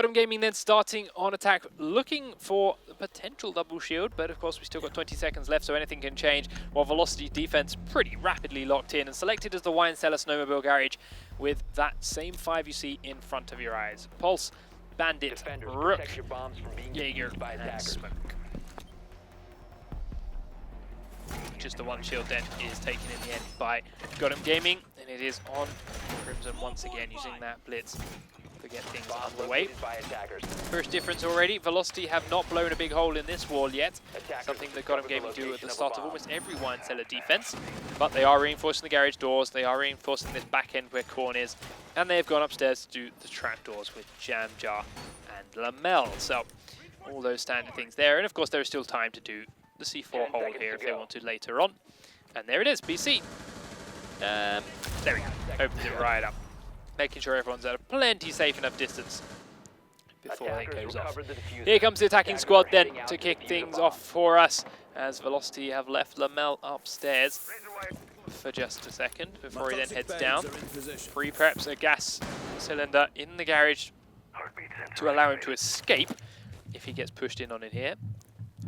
Godom Gaming then starting on attack, looking for the potential double shield, but of course we still got 20 seconds left, so anything can change. While Velocity defense pretty rapidly locked in and selected as the Wine Cellar Snowmobile Garage with that same 5 you see in front of your eyes. Pulse, Bandit, Defenders, Rook, protect your bombs from being Jaeger, used by and attackers. Smoke. Just the one shield then is taken in the end by Godom Gaming, and it is on Crimson once again using that blitz to get things Bombs underway. located by attackers. First difference already, Velocity have not blown a big hole in this wall yet. Attackers Something that discover Godom the Gaming do at location the of a start of bomb. almost every Wine Cellar defense. But they are reinforcing the garage doors, they are reinforcing this back end where Korn is, and they have gone upstairs to do the trap doors with Jam Jar and Lamel. So all those standard things there, and of course there is still time to do the C4 hole here if they want to later on. And there it is, BC. There we go, opens it right up. Making sure everyone's at a plenty safe enough distance before it goes off. Here comes the attacking squad then to kick things off for us, as Velocity have left Lamel upstairs for just a second before he then heads down. Pre-preps a gas cylinder in the garage to allow him to escape if he gets pushed in on it here.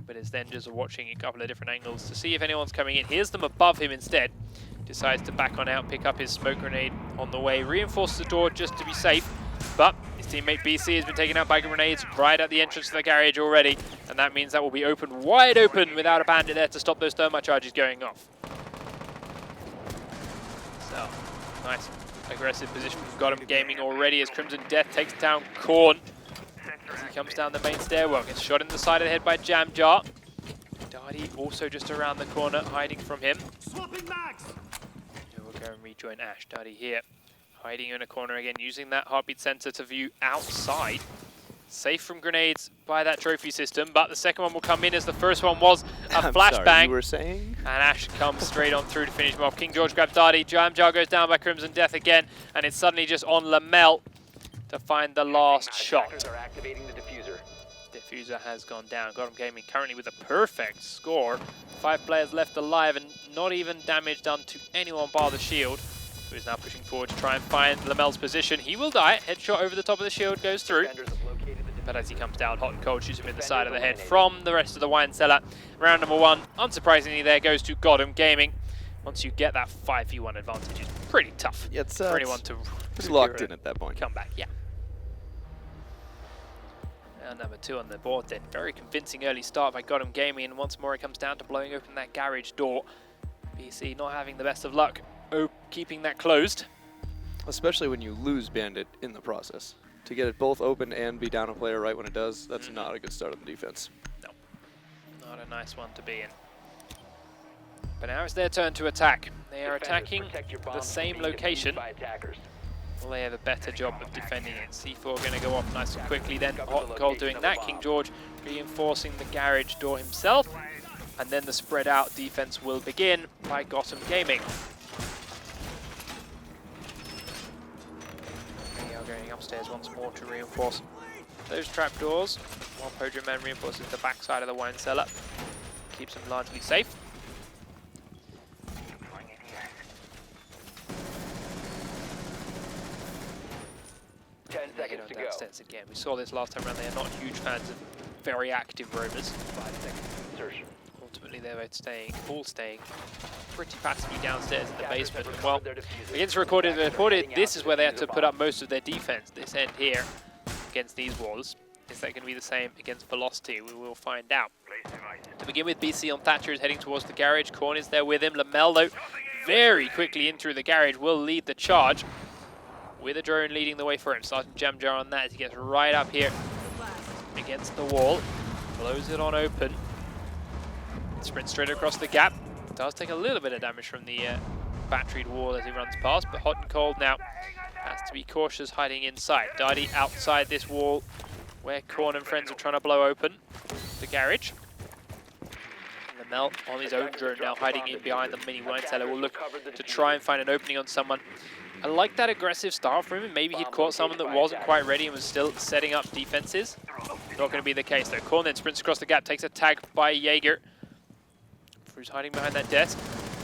But is then just watching a couple of different angles to see if anyone's coming in. Here's them above him instead. Decides to back on out, pick up his smoke grenade on the way, reinforce the door just to be safe. But his teammate BC has been taken out by grenades right at the entrance to the garage already. And that means that will be open, wide open, without a bandit there to stop those thermite charges going off. So, nice aggressive position from Godom Gaming already as Crimson Death takes down Korn. As he comes down the main stairwell, gets shot in the side of the head by Jam Jar. Darty also just around the corner, hiding from him. Swapping mags. We'll go and rejoin Ash. Darty here, hiding in a corner again, using that heartbeat sensor to view outside. Safe from grenades by that trophy system, but the second one will come in as the first one was a flashbang. You were saying? And Ash comes straight on through to finish him off. King George grabs Darty, Jam Jar goes down by Crimson Death again, and it's suddenly just on Lamel to find the last shot. Are activating the diffuser. Diffuser has gone down. Godom Gaming currently with a perfect score. 5 players left alive and not even damage done to anyone bar the shield. So he's now pushing forward to try and find Lamel's position. He will die. Headshot over the top of the shield goes through. But as he comes down, Hot and Cold shoots him in the side of the head from the rest of the Wine Cellar. Round number 1, unsurprisingly, there goes to Godom Gaming. Once you get that 5v1 advantage, it's pretty tough for anyone to It's locked in at that point. come back. Yeah. And number 2 on the board then. Very convincing early start by Godom Gaming, and once more it comes down to blowing open that garage door. BC not having the best of luck keeping that closed. Especially when you lose Bandit in the process. To get it both open and be down a player right when it does, that's not a good start on the defense. No, not a nice one to be in. But now it's their turn to attack. They are attacking the same location. Well, they have a better job of defending it. C4 going to go off nice and quickly then. Hot and Cold doing that. King George reinforcing the garage door himself. And then the spread out defense will begin by Godom Gaming. They are going upstairs once more to reinforce those trapdoors, while Pojo Man reinforces the back side of the Wine Cellar. Keeps them largely safe. Seconds to go. Downstairs again. We saw this last time around. They are not huge fans of very active roamers. 5 seconds. Insertion. Ultimately, they were all staying pretty passively downstairs in the basement. And well, against reported, this is where they had to put up most of their defense. This end here against these walls. Is that going to be the same against Velocity? We will find out. To begin with, BC on Thatcher is heading towards the garage. Korn is there with him. Lamel, though, very quickly in through the garage, will lead the charge, with a drone leading the way for him. Sergeant Jam Jar on that as he gets right up here against the wall. Blows it on open. Sprints straight across the gap. Does take a little bit of damage from the batteried wall as he runs past, but Hot and Cold now has to be cautious hiding inside. Darty outside this wall where Korn and friends are trying to blow open the garage. And Lamel on his own drone now hiding in behind the mini Wine Cellar will look to try and find an opening on someone. I like that aggressive start from him. Maybe he'd caught someone that wasn't quite ready and was still setting up defenses. Not going to be the case though. Korn then sprints across the gap, takes a tag by Jaeger, who's hiding behind that desk.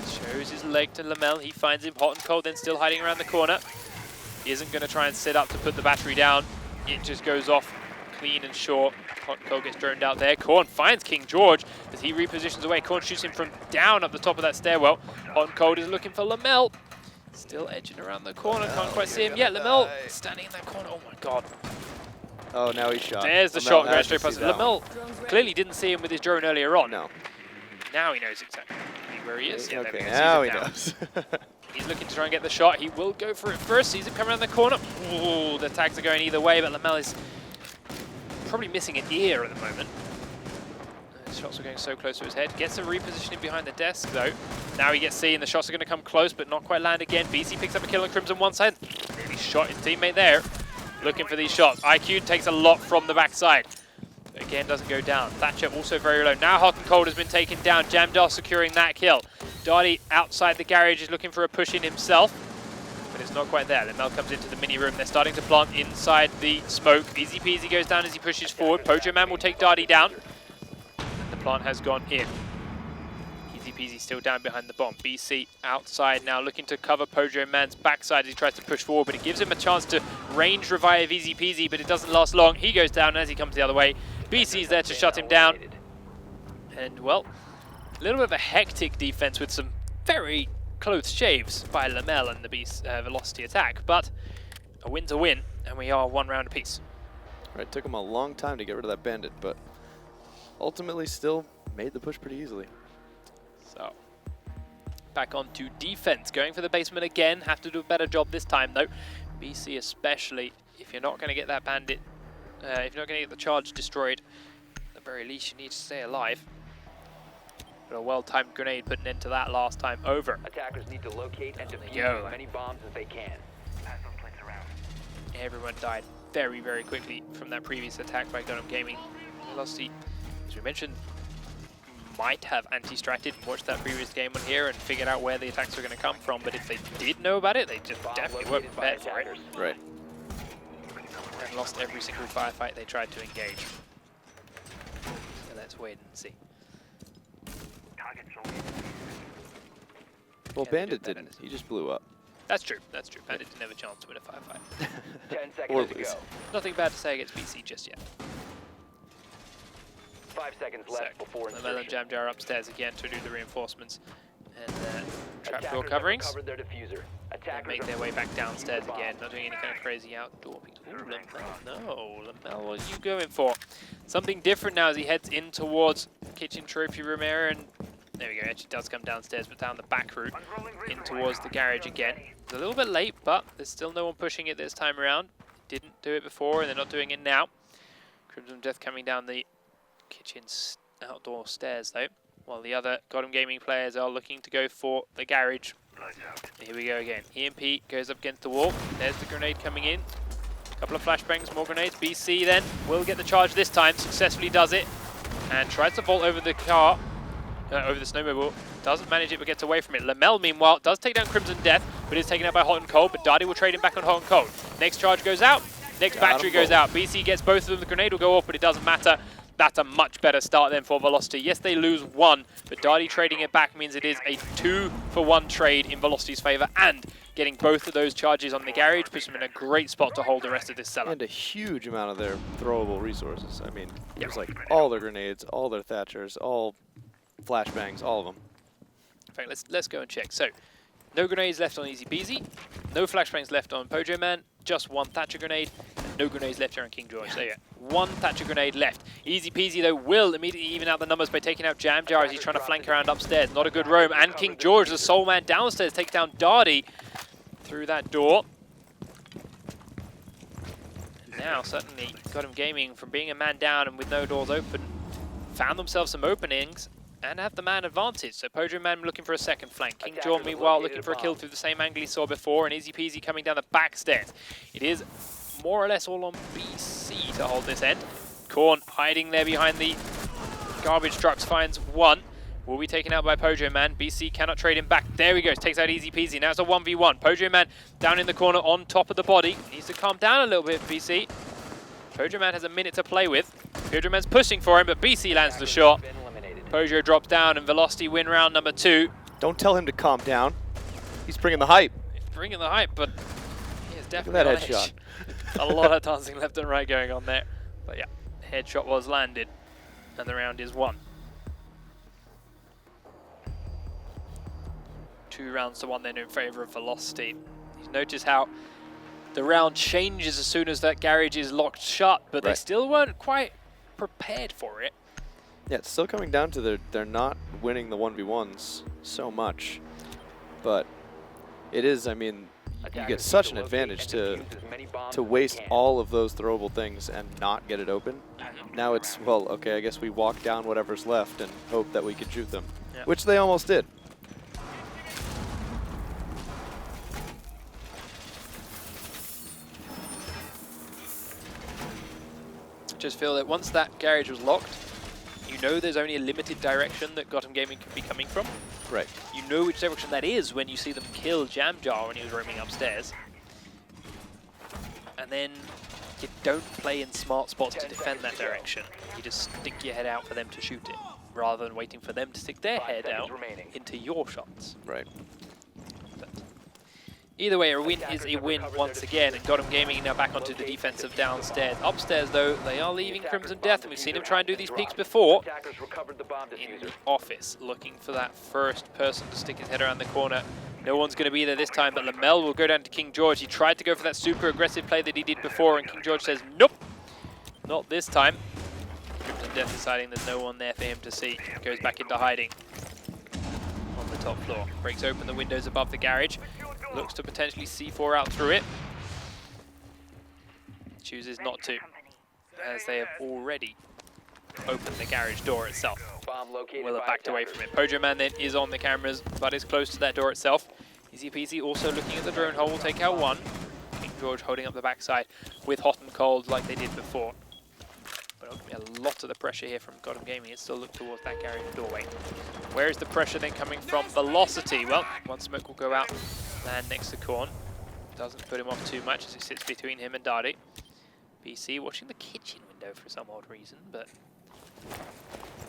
Shows his leg to Lamel. He finds him. Hot and Cold then still hiding around the corner. He isn't going to try and sit up to put the battery down. It just goes off clean and short. Hot and Cold gets droned out there. Korn finds King George as he repositions away. Korn shoots him from down up the top of that stairwell. Hot and Cold is looking for Lamel. Still edging around the corner. Can't quite see him yet. Lamel standing in that corner. Oh my god. Oh, now he's shot. There's the shot going straight past him. Lamel clearly didn't see him with his drone earlier on. No. Now he knows exactly where he is. Yeah, Okay, now he does. He's looking to try and get the shot. He will go for it first. Sees him coming around the corner. Ooh, the tags are going either way, but Lamel is probably missing an ear at the moment. His shots are going so close to his head. Gets a repositioning behind the desk, though. Now he gets seen. The shots are going to come close, but not quite land again. BC picks up a kill on Crimson one side. Really shot his teammate there. Looking for these shots. IQ takes a lot from the backside. Again, doesn't go down. Thatcher also very low. Now Hot and Cold has been taken down. Jamdar securing that kill. Darty outside the garage is looking for a push in himself, but it's not quite there. Lamel comes into the mini room. They're starting to plant inside the smoke. Easy Peasy goes down as he pushes forward. Pojo Man will take Darty down. The plant has gone in. Easy Peasy still down behind the bomb. BC outside now looking to cover Pojo Man's backside as he tries to push forward, but it gives him a chance to range revive Easy Peasy, but it doesn't last long. He goes down as he comes the other way. BC's there to shut him down. And, well, a little bit of a hectic defense with some very close shaves by Lamel and the Beast Velocity attack, but a win's a win, and we are 1 round apiece. Right, took him a long time to get rid of that bandit, but ultimately still made the push pretty easily. So, back on to defense. Going for the basement again. Have to do a better job this time, though. BC especially, if you're not going to get that bandit, if you're not going to get the charge destroyed, at the very least you need to stay alive. But a well-timed grenade put an end to that last time over. Attackers need to locate and defuse as many bombs as they can. Pass those plates around. Everyone died very, very quickly from that previous attack by Gundam Gaming. Velocity, as we mentioned, might have anti-stratted and watched that previous game on here and figured out where the attacks were going to come from, but if they did know about it, they just definitely weren't prepared for it. Right. And lost every single firefight they tried to engage. So let's wait and see. Well, Bandit didn't. He just blew up. That's true. That's true. Bandit didn't have a chance to win a firefight. 10 Or seconds to lose. go. Nothing bad to say against BC just yet. 5 seconds left before Lamel and insertion. Jamjar upstairs again to do the reinforcements. And trapdoor Attackers have coverings. recovered their diffuser. And Attackers make are their way back downstairs defusing again. bombs. Not doing any kind of crazy outdoor picks. Ooh, Lamel. No, Lamel, what are you going for? Something different now as he heads in towards kitchen trophy room area. And there we go. Actually does come downstairs, but down the back route in towards the garage again. It's a little bit late, but there's still no one pushing it this time around. Didn't do it before, and they're not doing it now. Crimson Death coming down the kitchen outdoor stairs, though, while the other Gundam Gaming players are looking to go for the garage. Here we go again. EMP goes up against the wall. There's the grenade coming in. A couple of flashbangs, more grenades. BC then will get the charge this time. Successfully does it. And tries to vault over the car. Over the snowmobile. Doesn't manage it, but gets away from it. Lamel, meanwhile, does take down Crimson Death, but is taken out by Hot and Cold. But Darty will trade him back on Hot and Cold. Next charge goes out. Next battery goes out. BC gets both of them. The grenade will go off, but it doesn't matter. That's a much better start then for Velocity. Yes, they lose 1, but Darty trading it back means it is a 2-for-1 trade in Velocity's favor, and getting both of those charges on the garage puts them in a great spot to hold the rest of this cellar. And a huge amount of their throwable resources. I mean, it was like all their grenades, all their Thatchers, all flashbangs, all of them. In fact, let's go and check. So, no grenades left on Easy Peasy, no flashbangs left on Pojo Man, just 1 Thatcher grenade, and no grenades left here on King George. So yeah, 1 Thatcher grenade left. Easy Peasy, though, will immediately even out the numbers by taking out Jamjar as he's trying to flank around upstairs. Not a good roam. And King George, the sole man downstairs, takes down Darty through that door. And now, certainly, Gundam Gaming, from being a man down and with no doors open, found themselves some openings and have the man advantage. So Pojo Man looking for a second flank. King George, meanwhile, looking for a kill through the same angle he saw before, and Easy Peasy coming down the back stairs. It is more or less all on BC to hold this end. Korn hiding there behind the garbage trucks, finds 1. Will be taken out by Pojo Man. BC cannot trade him back. There he goes, takes out Easy Peasy. Now it's a 1v1. Pojo Man down in the corner on top of the body. Needs to calm down a little bit, BC. Pojo Man has a minute to play with. Pojo Man's pushing for him, but BC lands the shot. Pojo drops down, and Velocity win round number 2. Don't tell him to calm down. He's bringing the hype. He's bringing the hype, but he is Look definitely at on that edge. headshot. A lot of dancing left and right going on there. But yeah, headshot was landed, and the round is won. 2 rounds to 1 then in favor of Velocity. You notice how the round changes as soon as that garage is locked shut, but they still weren't quite prepared for it. Yeah, it's still coming down to they're not winning the 1v1s so much, but it is, I mean, you get such an advantage to waste all of those throwable things and not get it open. Now it's, well, okay, I guess we walk down whatever's left and hope that we can shoot them, which they almost did. Just feel that once that garage was locked, you know there's only a limited direction that Gotham Gaming can be coming from. Right. You know which direction that is when you see them kill Jamjar when he was roaming upstairs. And then you don't play in smart spots to defend that direction. You just stick your head out for them to shoot it, rather than waiting for them to stick their head out into your shots. Right. Either way, a win is a win once again, and Gotham Gaming now back onto the defensive downstairs. Upstairs, though, they are leaving Crimson Death, and we've seen him try and do these peeks before. In the office, looking for that first person to stick his head around the corner. No one's going to be there this time, but Lamel will go down to King George. He tried to go for that super aggressive play that he did before, and King George says, nope, not this time. Crimson Death deciding there's no one there for him to see. Goes back into hiding on the top floor. Breaks open the windows above the garage. Looks to potentially C4 out through it. Chooses not to, as they have already opened the garage door itself. Will have backed away from it. Pojo Man then is on the cameras, but is close to that door itself. Easy peasy also looking at the drone hole, will take out one. King George holding up the backside with hot and cold like they did before. But it'll be a lot of the pressure here from Gotham Gaming. It's still look towards that garage doorway. Where is the pressure then coming from? Velocity. Well, one smoke will go out. Man next to Korn. Doesn't put him off too much as he sits between him and Darty. BC watching the kitchen window for some odd reason, but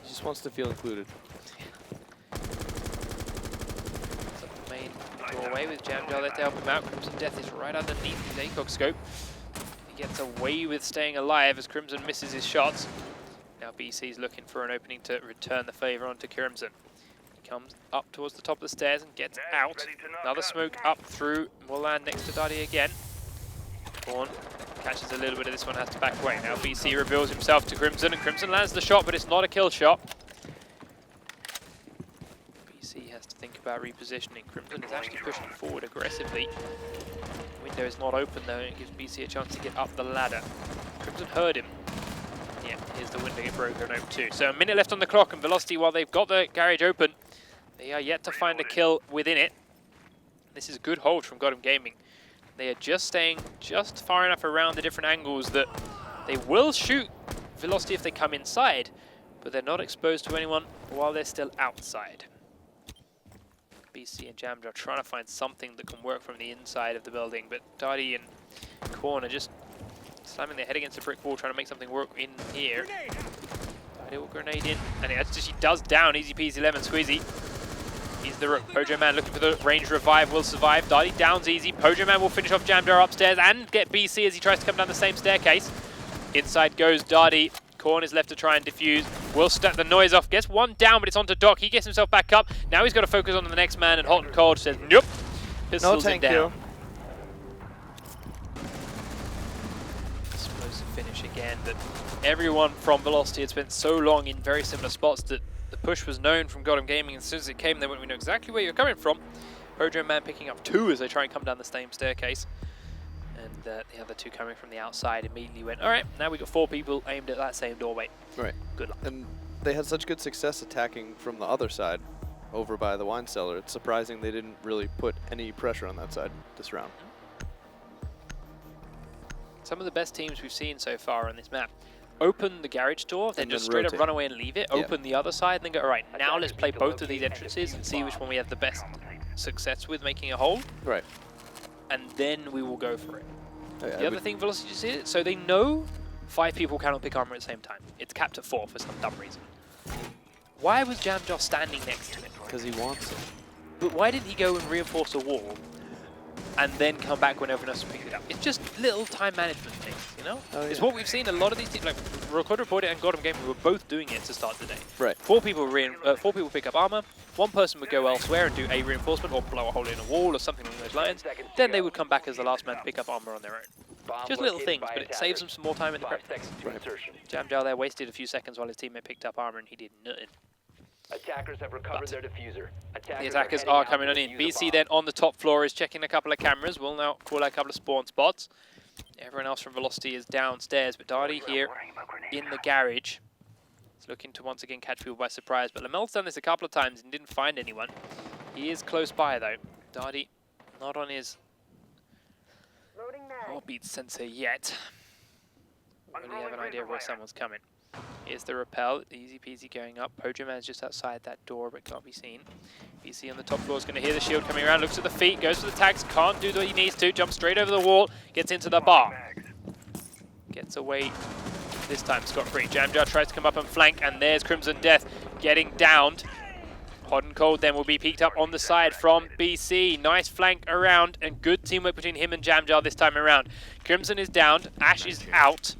he just wants to feel included. It's up the main doorway with Jamjar there to help him out. Crimson Death is right underneath his ACOG scope. He gets away with staying alive as Crimson misses his shots. Now BC's looking for an opening to return the favour onto Crimson. Comes up towards the top of the stairs and gets out. Another smoke up through. Will land next to Darty again. Korn catches a little bit of this one, has to back away. Now BC reveals himself to Crimson, and Crimson lands the shot, but it's not a kill shot. BC has to think about repositioning. Crimson is actually pushing forward aggressively. The window is not open though, and it gives BC a chance to get up the ladder. Crimson heard him. Yeah, here's the window get broken over too. So a minute left on the clock, and Velocity, while they've got the garage open, they are yet to find a kill within it. This is a good hold from Gotham Gaming. They are just staying just far enough around the different angles that they will shoot Velocity if they come inside, but they're not exposed to anyone while they're still outside. BC and Jamjar are trying to find something that can work from the inside of the building, but Darty and Korn are just slamming their head against a brick wall, trying to make something work in here. Darty will grenade in, and she does down. Easy peasy lemon squeezy. He's the Pojo Man looking for the range revive, will survive. Darty downs easy. Pojo Man will finish off Jamjar upstairs and get BC as he tries to come down the same staircase. Inside goes Darty. Korn is left to try and defuse. Will step the noise off. Gets one down, but it's onto Doc. He gets himself back up. Now he's got to focus on the next man, and Hot and Cold says, nope. Pistols him down. Explosive finish again, but everyone from Velocity had spent so long in very similar spots that the push was known from Gotham Gaming, and as soon as it came, they went, we know exactly where you're coming from. Pojo Man picking up 2 as they try and come down the same staircase. And the other 2 coming from the outside immediately went, all right, now we've got 4 people aimed at that same doorway. Right. Good luck. And they had such good success attacking from the other side over by the wine cellar. It's surprising they didn't really put any pressure on that side this round. Some of the best teams we've seen so far on this map. Open the garage door, then just straight up run away and leave it. Open the other side, and then go, all right, now let's play both of these entrances and see which one we have the best success with making a hole. Right. And then we will go for it. Yeah, the other thing Velocity just did, so they know 5 people cannot pick armor at the same time. It's capped at 4 for some dumb reason. Why was Jamjar standing next to it? Because he wants it. But why didn't he go and reinforce a wall and then come back when everyone else picked it up? It's just little time management things. you know? Oh, It's yeah. what we've seen a lot of these teams, like Record Reported and Godham Gaming were both doing it to start the day. Right. 4 people pick up armor, 1 person would go elsewhere and do a reinforcement or blow a hole in a wall or something along those lines. Then they would come back as the last man to pick up armor on their own. Just little things, but it saves them some more time in the prep. Jamjar there wasted a few seconds while his teammate picked up armor and he did nothing. Attackers have recovered their diffuser. The attackers are coming on in. BC then on the top floor is checking a couple of cameras. We'll now call out a couple of spawn spots. Everyone else from Velocity is downstairs, but Darty here in the garage is looking to once again catch people by surprise. But Lamel's done this a couple of times and didn't find anyone. He is close by though. Darty not on his heartbeat sensor yet. Really have an idea of where someone's coming. Here's the rappel, easy peasy going up. Pojo Man's just outside that door but can't be seen. BC on the top floor is going to hear the shield coming around, looks at the feet, goes for the tags, can't do what he needs to, jumps straight over the wall, gets into the bar. Gets away this time scot-free. Jamjar tries to come up and flank, and there's Crimson Death getting downed. Hot and Cold then will be peeked up on the side from BC. Nice flank around and good teamwork between him and Jamjar this time around. Crimson is downed, Ash is out.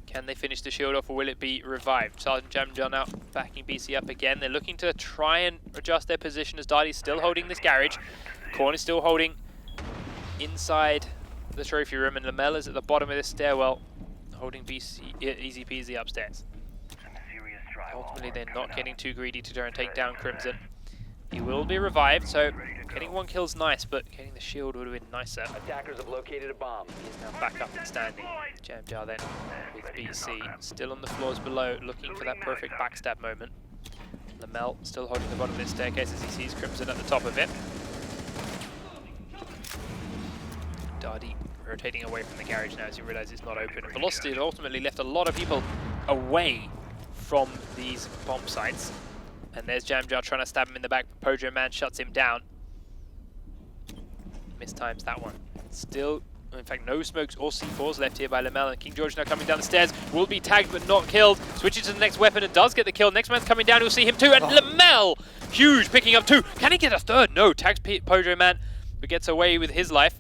Can they finish the shield off or will it be revived? Sergeant Jamjar now backing BC up again. They're looking to try and adjust their position as Darty's still holding this garage. Korn is still holding inside the trophy room and Lamel is at the bottom of this stairwell holding BC easy peasy upstairs. Ultimately they're not getting too greedy to try and take down Crimson. He will be revived, so getting 1 kill's nice, but getting the shield would have been nicer. Attackers have located a bomb. He is now back up and standing. Jamjar then with BC, still on the floors below, looking for that perfect backstab moment. Lamel still holding the bottom of this staircase as he sees Crimson at the top of it. Darty rotating away from the garage now as he realizes it's not open. Velocity has ultimately left a lot of people away from these bomb sites. And there's Jamjar trying to stab him in the back, but Pojo Man shuts him down. Mistimes that one. Still, in fact, no smokes or C4s left here by Lamel, and King George now coming down the stairs. Will be tagged but not killed. Switches to the next weapon and does get the kill. Next man's coming down, you'll see him too, and Lamel! Huge, picking up 2. Can he get a 3rd? No, tags Pojo Man, but gets away with his life.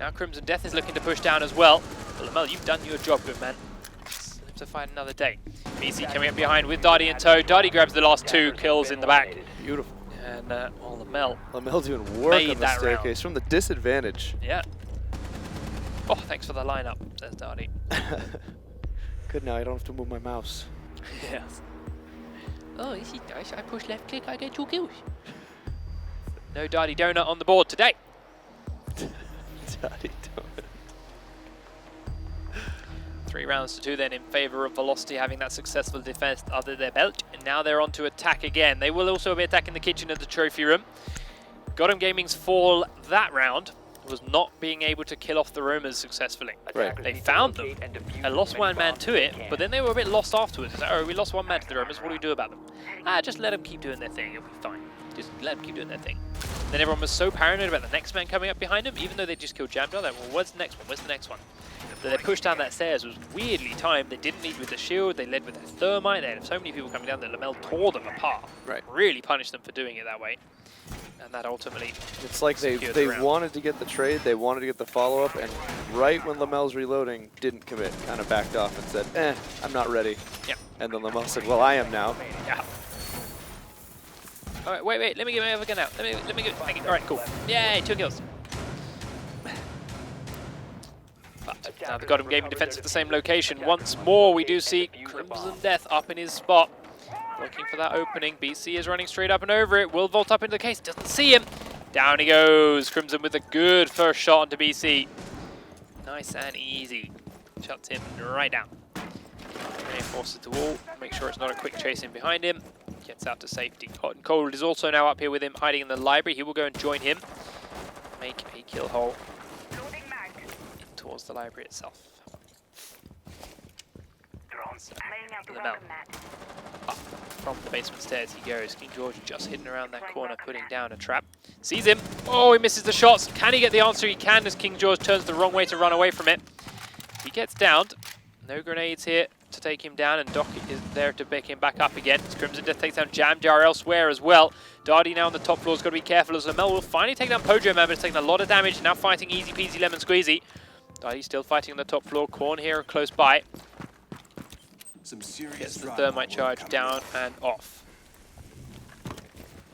Now Crimson Death is looking to push down as well. But Lamel, you've done your job, good man. To fight another day. BC coming up behind with Darty in tow. Darty grabs the last 2 kills in the back. Beautiful. And Lamel doing work on the staircase from the disadvantage. Yeah. Oh, thanks for the lineup, says Darty. Good now, I don't have to move my mouse. Yes. Oh, this is nice. I push left click, I get 2 kills. No Darty Donut on the board today. Darty Donut. 3 rounds to 2 then in favour of Velocity having that successful defense under their belt. And now they're on to attack again. They will also be attacking the kitchen of the trophy room. Godham Gaming's fall that round was not being able to kill off the roamers successfully. Right. They found them and lost 1 man to it, but then they were a bit lost afterwards. It's like, oh, we lost 1 man to the roamers, what do we do about them? Just let them keep doing their thing, it'll be fine. Just let them keep doing their thing. Then everyone was so paranoid about the next man coming up behind them, even though they just killed Jamjar, like, well, where's the next one? Where's the next one? So they pushed down that stairs, was weirdly timed. They didn't lead with the shield, they led with their thermite. They had so many people coming down that Lamel tore them apart. Right. Really punished them for doing it that way. And that ultimately it's like they wanted to get the trade, they wanted to get the follow-up, and right when Lamel's reloading, didn't commit. Kind of backed off and said, I'm not ready. Yeah. And then Lamel said, well, I am now. Yeah. All right, wait, let me get my other gun out. Let me get, thank you. All right, cool. Yay, 2 kills. But now the Godham Gaming defense at the same location. Once more, we do see Crimson Death up in his spot. Looking for that opening. BC is running straight up and over it. Will vault up into the case. Doesn't see him. Down he goes. Crimson with a good first shot onto BC. Nice and easy. Shuts him right down. Reinforces the wall. Make sure it's not a quick chase in behind him. Gets out to safety. Hot and Cold is also now up here with him, hiding in the library. He will go and join him. Make a kill hole towards the library itself. Lamel. Up from the basement stairs he goes. King George just hidden around that corner, putting down a trap. Sees him. Oh, he misses the shots. Can he get the answer? He can, as King George turns the wrong way to run away from it. He gets downed. No grenades here to take him down, and Doc is there to pick him back up again. Crimson Death takes down Jamjar elsewhere as well. Darty now on the top floor has got to be careful, as Lamel will finally take down Pojo Man, but it's taking a lot of damage. Now fighting easy peasy lemon squeezy. He's still fighting on the top floor. Corn here close by. Some serious Gets the drama thermite work charge coming down in. and off.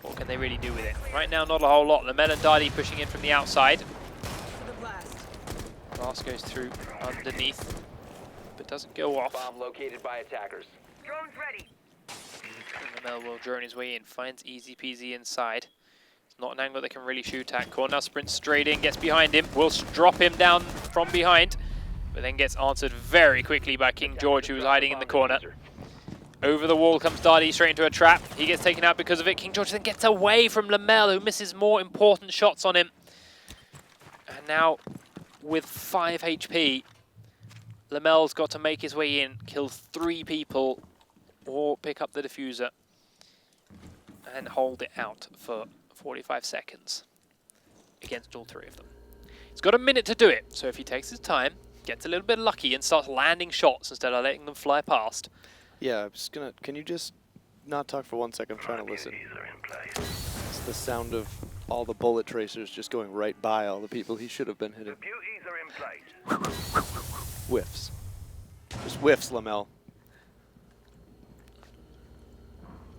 What can they really do with it? Right now, not a whole lot. Lamel and Darty pushing in from the outside. Blast goes through underneath, but doesn't go off. Bomb located by attackers. Drone's ready. Lamel will drone his way in, finds easy peasy inside. It's not an angle they can really shoot at. Corn now sprints straight in, gets behind him, will drop him down from behind, but then gets answered very quickly by King George, who was hiding in the corner. Over the wall comes Darty straight into a trap. He gets taken out because of it. King George then gets away from Lamel, who misses more important shots on him. And now, with 5 HP, Lamel's got to make his way in, kill 3 people, or pick up the diffuser and hold it out for 45 seconds against all 3 of them. He's got a minute to do it, so if he takes his time, gets a little bit lucky and starts landing shots instead of letting them fly past. Yeah, I'm just gonna. Can you just not talk for 1 second? I'm trying to listen. It's the sound of all the bullet tracers just going right by all the people he should have been hitting. Beauties are in place. Whiffs. Just whiffs, Lamel.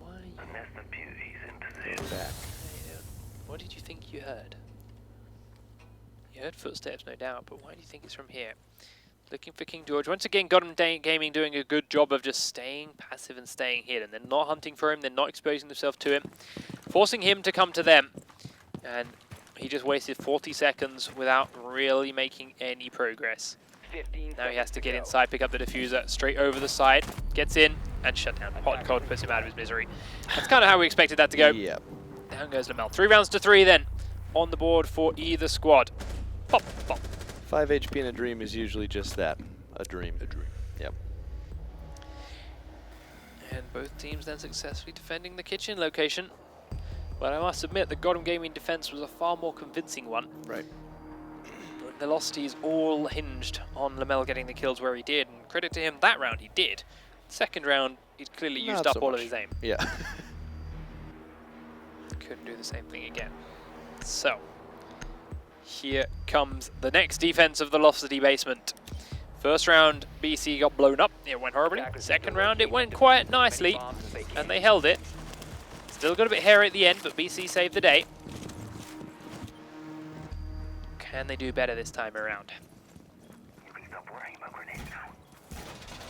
Why? Unless the beauty's in Go position. back. What did you think you heard? You heard footsteps, no doubt, but why do you think it's from here? Looking for King George. Once again, Godham Gaming doing a good job of just staying passive and staying hidden. They're not hunting for him, they're not exposing themselves to him, forcing him to come to them. And he just wasted 40 seconds without really making any progress. 15 Now he has to get go. inside, pick up the diffuser, straight over the side, gets in, and shut down. Hot and cold puts him out of his misery. That's kind of how we expected that to go. Yep. Down goes Lamel. 3 rounds to 3 then, on the board for either squad. Pop, pop. 5 HP in a dream is usually just that. A dream. A dream. Yep. And both teams then successfully defending the kitchen location. But I must admit, the Godham Gaming defense was a far more convincing one. Right. The velocities all hinged on Lamel getting the kills where he did, and credit to him, that round he did. Second round, he'd clearly used Not up so all much. of his aim. Yeah. Couldn't do the same thing again. So, here comes the next defense of the Velocity basement. First round, BC got blown up. It went horribly. Second round, it went quite nicely, and they held it. Still got a bit hairy at the end, but BC saved the day. Can they do better this time around? You can stop worrying about grenades now.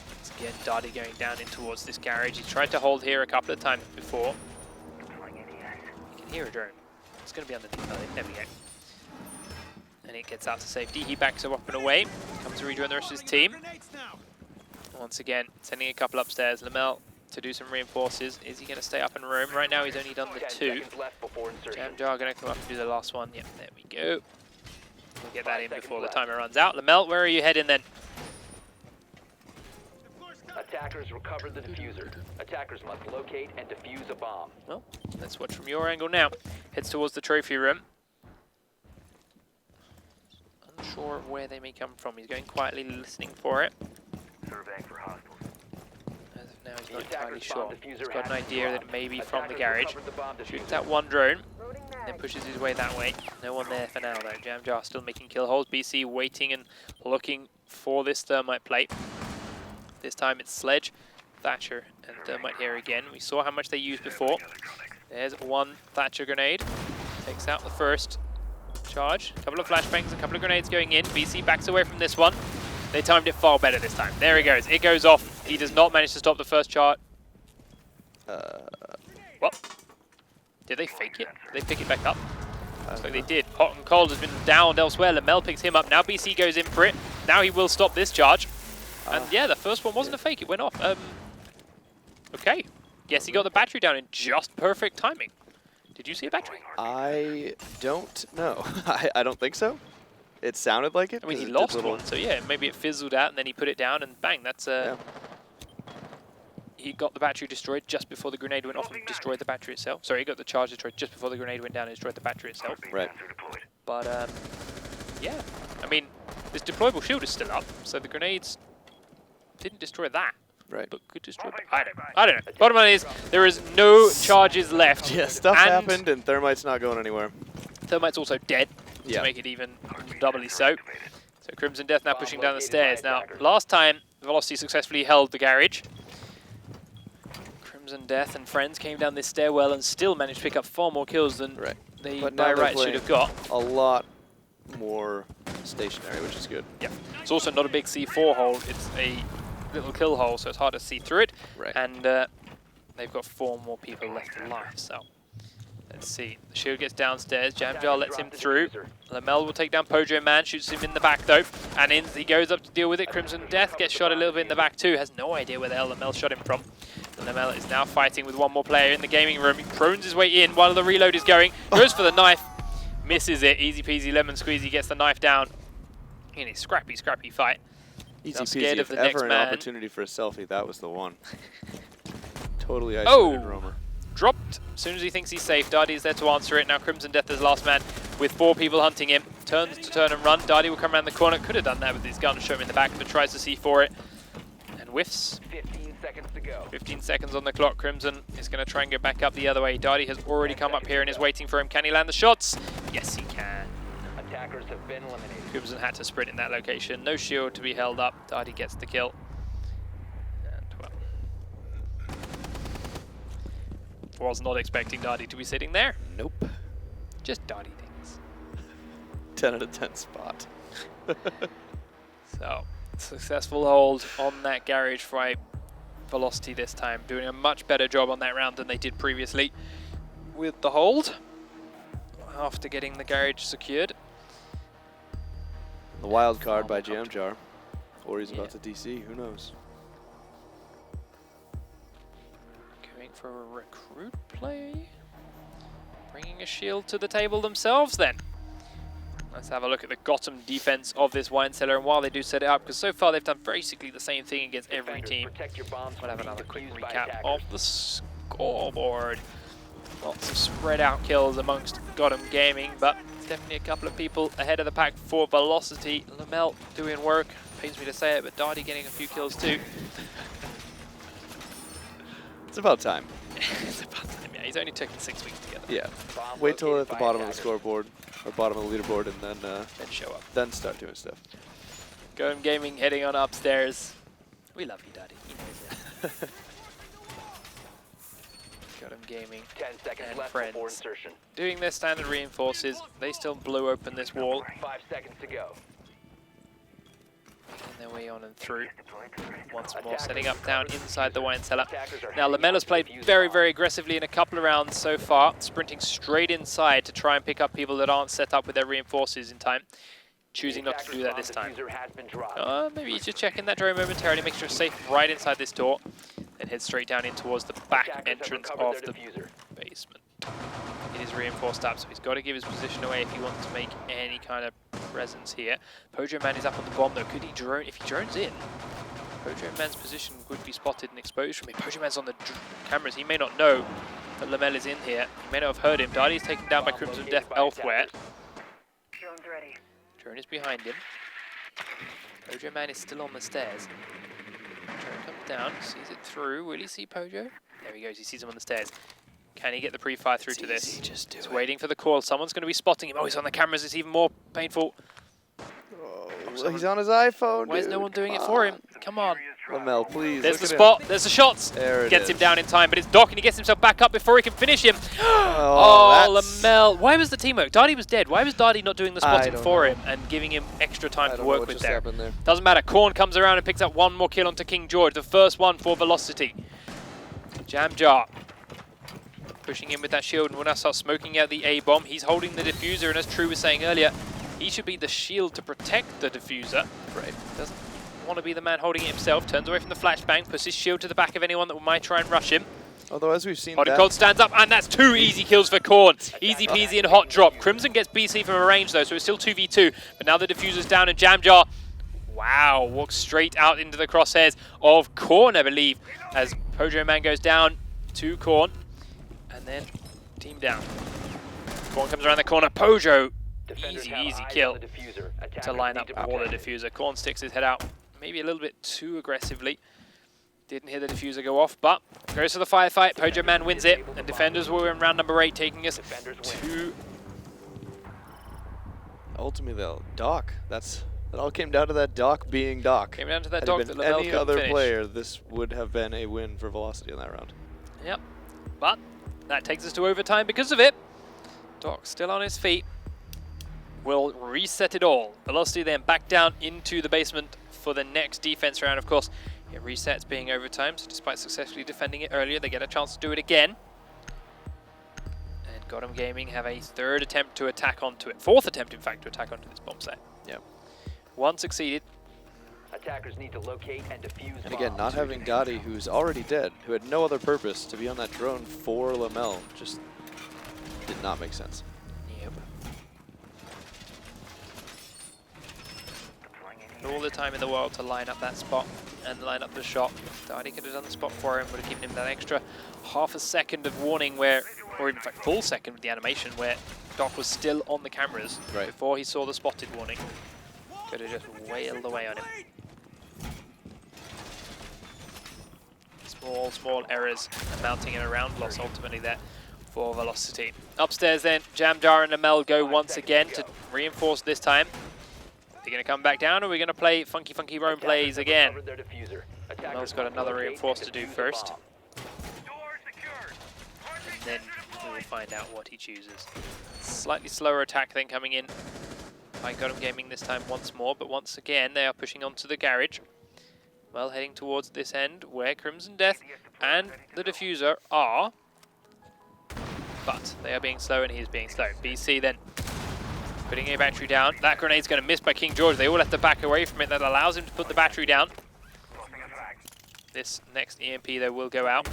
Once again, Darty going down in towards this garage. He tried to hold here a couple of times before. Deploying ADS. You can hear a drone. It's going to be underneath. Oh, there we go. And it gets out to safety. He backs a weapon away. Comes to rejoin the rest of his team. Once again, sending a couple upstairs. Lamel to do some reinforces. Is he going to stay up and roam? Right now, he's only done the 10 2. seconds left before insertion. Jam Jar going to come up and do the last one. Yep, there we go. We'll get that 5 in seconds before the left. timer runs out. Lamel, where are you heading then? Attackers recovered the diffuser. Attackers must locate and defuse a bomb. Well, let's watch from your angle now. Heads towards the trophy room. Unsure of where they may come from. He's going quietly listening for it. Surveying for hostiles. As of now, he's The not entirely attacker's bomb sure. diffuser He's got an has been idea that dropped. it may be from the Attackers garage. recovered the bomb Shoots diffuser. that one drone, then pushes his way that way. No one there for now though. Jam Jar still making kill holes. BC waiting and looking for this thermite plate. This time it's Sledge, Thatcher, and thermite here again. We saw how much they used before. There's one Thatcher grenade. Takes out the first charge. A couple of flashbangs, a couple of grenades going in. BC backs away from this one. They timed it far better this time. There he goes. It goes off. He does not manage to stop the first charge. What? Did they fake it? Did they pick it back up? Looks like they did. Hot and Cold has been downed elsewhere. Lamel picks him up. Now BC goes in for it. Now he will stop this charge. And yeah, the first one wasn't a fake. It went off. Okay. Guess he got the battery down in just perfect timing. Did you see a battery? I don't know. I don't think so. It sounded like it. I mean, 'cause he it did lost little- one, so yeah, maybe it fizzled out and then he put it down and bang, that's Yeah. He got the battery destroyed just before the grenade went off and destroyed the battery itself. Sorry, he got the charge destroyed just before the grenade went down and destroyed the battery itself. Right. Sensor deployed. But yeah, I mean, this deployable shield is still up, so the grenades didn't destroy that, Right. but could destroy. I don't know. Bottom line is there is no charges left. Yeah, stuff and happened and Thermite's not going anywhere. Thermite's also dead Yeah. to make it even doubly so. So Crimson Death now pushing down the stairs. Now, last time, Velocity successfully held the garage. Crimson Death and friends came down this stairwell and still managed to pick up far more kills than they by right should have got. A lot more stationary, which is good. Yeah. It's also not a big C4 hole. It's a little kill hole, so it's hard to see through it. Right. And they've got 4 more people left alive, so let's see. The shield gets downstairs. Jamjar lets him through. Lamel will take down Pojo Man, shoots him in the back though, and in he goes up to deal with it. Crimson Death gets shot a little bit in the back too. Has no idea where the hell Lamel shot him from. Lamel is now fighting with one more player in the gaming room. He prones his way in while the reload is going. Goes for the knife, misses it. Easy peasy lemon squeezy gets the knife down in a scrappy fight. Easy Now peasy. scared If of the next ever an man. opportunity for a selfie, that was the one. Totally isolated roamer. Dropped as soon as he thinks he's safe. Dardy is there to answer it. Now Crimson Death is last man with 4 people hunting him. Turns to turn and run. Dardy will come around the corner. Could have done that with his gun, show him in the back, but tries to see for it. And whiffs. 15 seconds to go. 15 seconds on the clock. Crimson is going to try and get back up the other way. Dardy has already come up here and is waiting for him. Can he land the shots? Yes, he can. Attackers have been eliminated. Crimson had to sprint in that location. No shield to be held up. Dardy gets the kill. And, well, was not expecting Dardy to be sitting there. Nope. Just Dardy things. 10 out of 10 spot. So, successful hold on that garage for Velocity this time. Doing a much better job on that round than they did previously with the hold after getting the garage secured. The wild card by Jamjar. Or he's about to DC, who knows? Going for a recruit play. Bringing a shield to the table themselves then. Let's have a look at the Gotham defense of this wine cellar, and while they do set it up, because so far they've done basically the same thing against every team. We'll have another quick recap of the scoreboard. Lots of spread out kills amongst Gotham Gaming, but definitely a couple of people ahead of the pack for Velocity. Lamel doing work, pains me to say it, but Dardy getting a few kills too. It's about time. It's about time, yeah. He's only taken 6 weeks together. Yeah. Wait till at the bottom of the scoreboard, or bottom of the leaderboard, and then show up. Then start doing stuff. Gotham Gaming heading on upstairs. We love you, Daddy. He knows it. Gotham Gaming 10 seconds and left friends before insertion. doing their standard reinforces. They still blew open this wall. 5 seconds to go. Making their way on and through. Once more, setting up down inside the wine cellar. Now, Lamella's played very, very aggressively in a couple of rounds so far, sprinting straight inside to try and pick up people that aren't set up with their reinforces in time. Choosing not to do that this time. Maybe he's just checking that drone momentarily, make sure it's safe right inside this door, then head straight down in towards the back entrance of the basement. It is reinforced up, so he's got to give his position away if he wants to make any kind of presence here. Pojo Man is up on the bomb though. Could he drone? If he drones in, Pojo Man's position would be spotted and exposed from him. Pojo Man's on the cameras. He may not know that Lamel is in here. He may not have heard him. Dardy is taken down by Crimson Death elsewhere. Drone's ready. Drone is behind him. Pojo Man is still on the stairs. Drone comes down, sees it through. Will he see Pojo? There he goes. He sees him on the stairs. Can he get the pre-fire through to this? He's waiting for the call. Someone's going to be spotting him. Oh, he's on the cameras. It's even more painful. Oh, he's on his iPhone. Why is no one doing it for him? Come on. Lamel, please. There's the spot. There's the shots. There it gets is. him down in time, but it's Doc, and he gets himself back up before he can finish him. Oh, Lamel. Why was the teamwork? Dardy was dead. Why was Dardy not doing the spotting don't for know. him and giving him extra time I to don't work know what with just there? happened there. Doesn't matter. Korn comes around and picks up one more kill onto King George. The first one for Velocity. Jamjar pushing in with that shield, and we'll now start smoking out the A-bomb. He's holding the diffuser, and as True was saying earlier, he should be the shield to protect the diffuser. Right. Doesn't want to be the man holding it himself. Turns away from the flashbang, puts his shield to the back of anyone that might try and rush him. Although, as we've seen, Hot and Cold stands up, and that's 2 easy kills for Korn. Easy peasy and hot drop. Crimson gets BC from a range though, so it's still 2v2. But now the diffuser's down, and Jamjar, wow, walks straight out into the crosshairs of Korn, I believe, as Pojo Man goes down to Korn, and then team down. Korn comes around the corner. Pojo, easy kill to line up for the diffuser. Korn sticks his head out, maybe a little bit too aggressively. Didn't hear the diffuser go off, but goes to the firefight. Pojo Man wins it, and defenders will win round number 8, taking us to... ultimately, though, Doc, that's It all came down to that Doc being Doc. Came down to that Had Doc it that been Lamel any couldn't other finish. player, this would have been a win for Velocity in that round. Yep. But that takes us to overtime because of it. Doc still on his feet. Will reset it all. Velocity then back down into the basement for the next defense round. Of course, it resets being overtime, so despite successfully defending it earlier, they get a chance to do it again. And Gotham Gaming have a third attempt to attack onto it. Fourth attempt, in fact, to attack onto this bomb site. Yep. One succeeded. Attackers need to locate and defuse And again, bombs. not having Dottie, who's already dead, who had no other purpose to be on that drone for Lamel, just did not make sense. Yep. All the time in the world to line up that spot and line up the shot. Dottie could have done the spot for him, would have given him that extra half a second of warning where, or in fact full second with the animation where Doc was still on the cameras before he saw the spotted warning. Could have just wailed away on him. Small errors amounting in a round loss ultimately there for Velocity. Upstairs then, Jamdar and Lamel go once again to reinforce this time. They're going to come back down, or we're going to play funky roam plays again. Lamel's got another reinforce to do first. And then we will find out what he chooses. Slightly slower attack then coming in by Gotham Gaming this time once more, but once again they are pushing onto the garage. Well, heading towards this end where Crimson Death and the Diffuser are, but they are being slow and he is being slow. BC then putting a battery down. That grenade's going to miss by King George. They all have to back away from it. That allows him to put the battery down. This next EMP though will go out.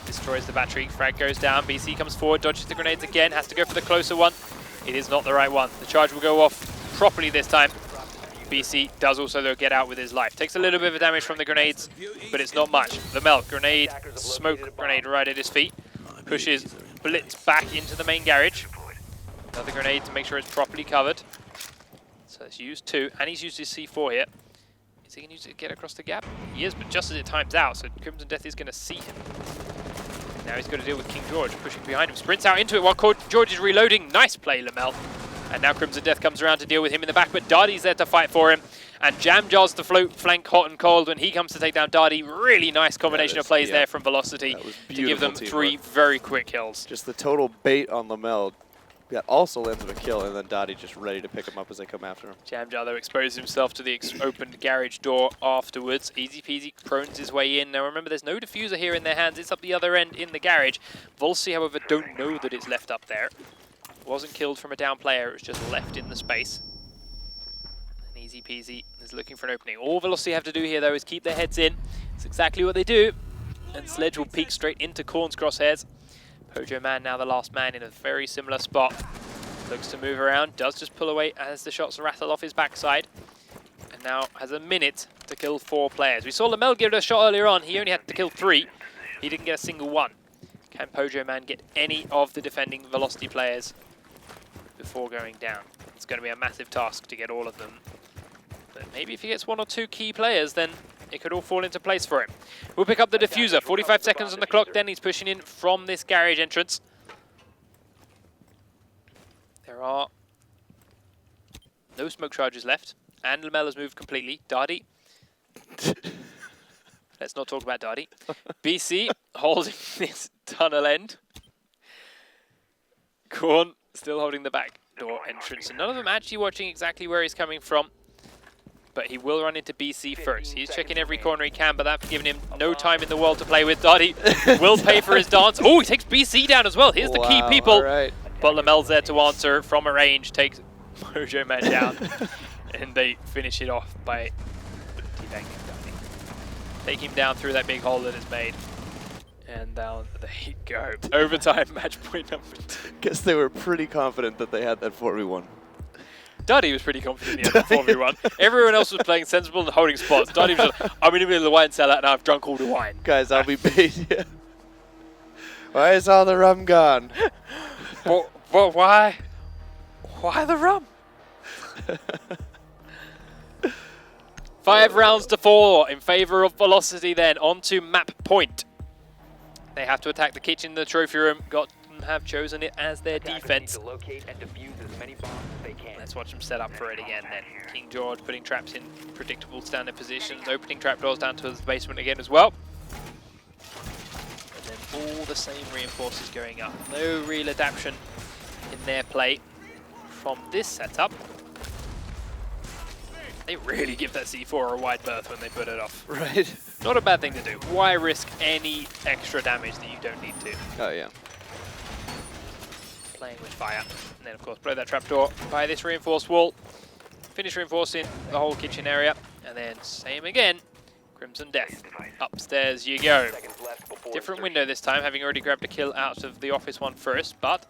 Destroys the battery. Frag goes down. BC comes forward, dodges the grenades again, has to go for the closer one. It is not the right one. The charge will go off properly this time. BC does also though get out with his life. Takes a little bit of damage from the grenades, but it's not much. Lamel, grenade, smoke grenade right at his feet. Pushes Blitz back into the main garage. Another grenade to make sure it's properly covered. So it's used 2, and he's used his C4 here. Is he going to use it to get across the gap? He is, but just as it times out, so Crimson Death is going to see him. Now he's got to deal with King George, pushing behind him. Sprints out into it while George is reloading. Nice play, Lamel. And now Crimson Death comes around to deal with him in the back, but Darty's there to fight for him. And Jamjar's to float flank hot and cold when he comes to take down Darty. Really nice combination of plays there from Velocity to give them 3 very quick kills. Just the total bait on Lamel. That also lands with a kill, and then Dottie just ready to pick him up as they come after him. Jamjar though exposes himself to the opened garage door afterwards. Easy peasy prones his way in. Now remember, there's no diffuser here in their hands. It's up the other end in the garage. Volsey, however, don't know that it's left up there. Wasn't killed from a down player, it was just left in the space. And Easy peasy is looking for an opening. All Velocity have to do here though is keep their heads in. It's exactly what they do. And Sledge will peek straight into Korn's crosshairs. Pojo Man now the last man in a very similar spot. Looks to move around, does just pull away as the shots rattle off his backside. And now has a minute to kill 4 players. We saw Lamel give it a shot earlier on, he only had to kill 3. He didn't get a single one. Can Pojo Man get any of the defending Velocity players before going down? It's going to be a massive task to get all of them. But maybe if he gets 1 or 2 key players, then it could all fall into place for him. We'll pick up the diffuser. 45 seconds on the clock then. He's pushing in from this garage entrance. There are no smoke charges left. And Lamel has moved completely. Darty. Let's not talk about Darty. BC holding this tunnel end. Korn still holding the back door entrance. And none of them actually watching exactly where he's coming from. But he will run into BC first. He's checking every corner he can, but that's given him no time in the world to play with. Darty will pay for his dance. Oh, he takes BC down as well. Here's the key people. Right. But Lamel's there to answer from a range, takes Mojo Man down, and they finish it off by teabagging Darty. Take him down through that big hole that is made. And down they go. Overtime, match point number 2. Guess they were pretty confident that they had that 4v1. Duddy was pretty confident he had the 4v1. Everyone else was playing sensible and holding spots. Duddy was like, I'm in the middle of the wine cellar and I've drunk all the wine. Guys, I'll be paid. Yeah. Why is all the rum gone? But why? Why the rum? 5 rounds to 4 in favor of Velocity then. On to map point. They have to attack the kitchen, the trophy room. Got have chosen it as their Attackers need defense. to locate and defuse as many bombs as they can. Let's watch them set up for it again then. King George putting traps in predictable standing positions, opening trapdoors down to the basement again as well. And then all the same reinforcers going up. No real adaptation in their play from this setup. They really give that C4 a wide berth when they put it off. Right. Not a bad thing to do. Why risk any extra damage that you don't need to? Oh, yeah. Playing with fire. And then, of course, blow that trapdoor by this reinforced wall. Finish reinforcing the whole kitchen area. And then, same again. Crimson Death. Upstairs you go. Seconds left before Different insertion. window this time, having already grabbed a kill out of the office one first, but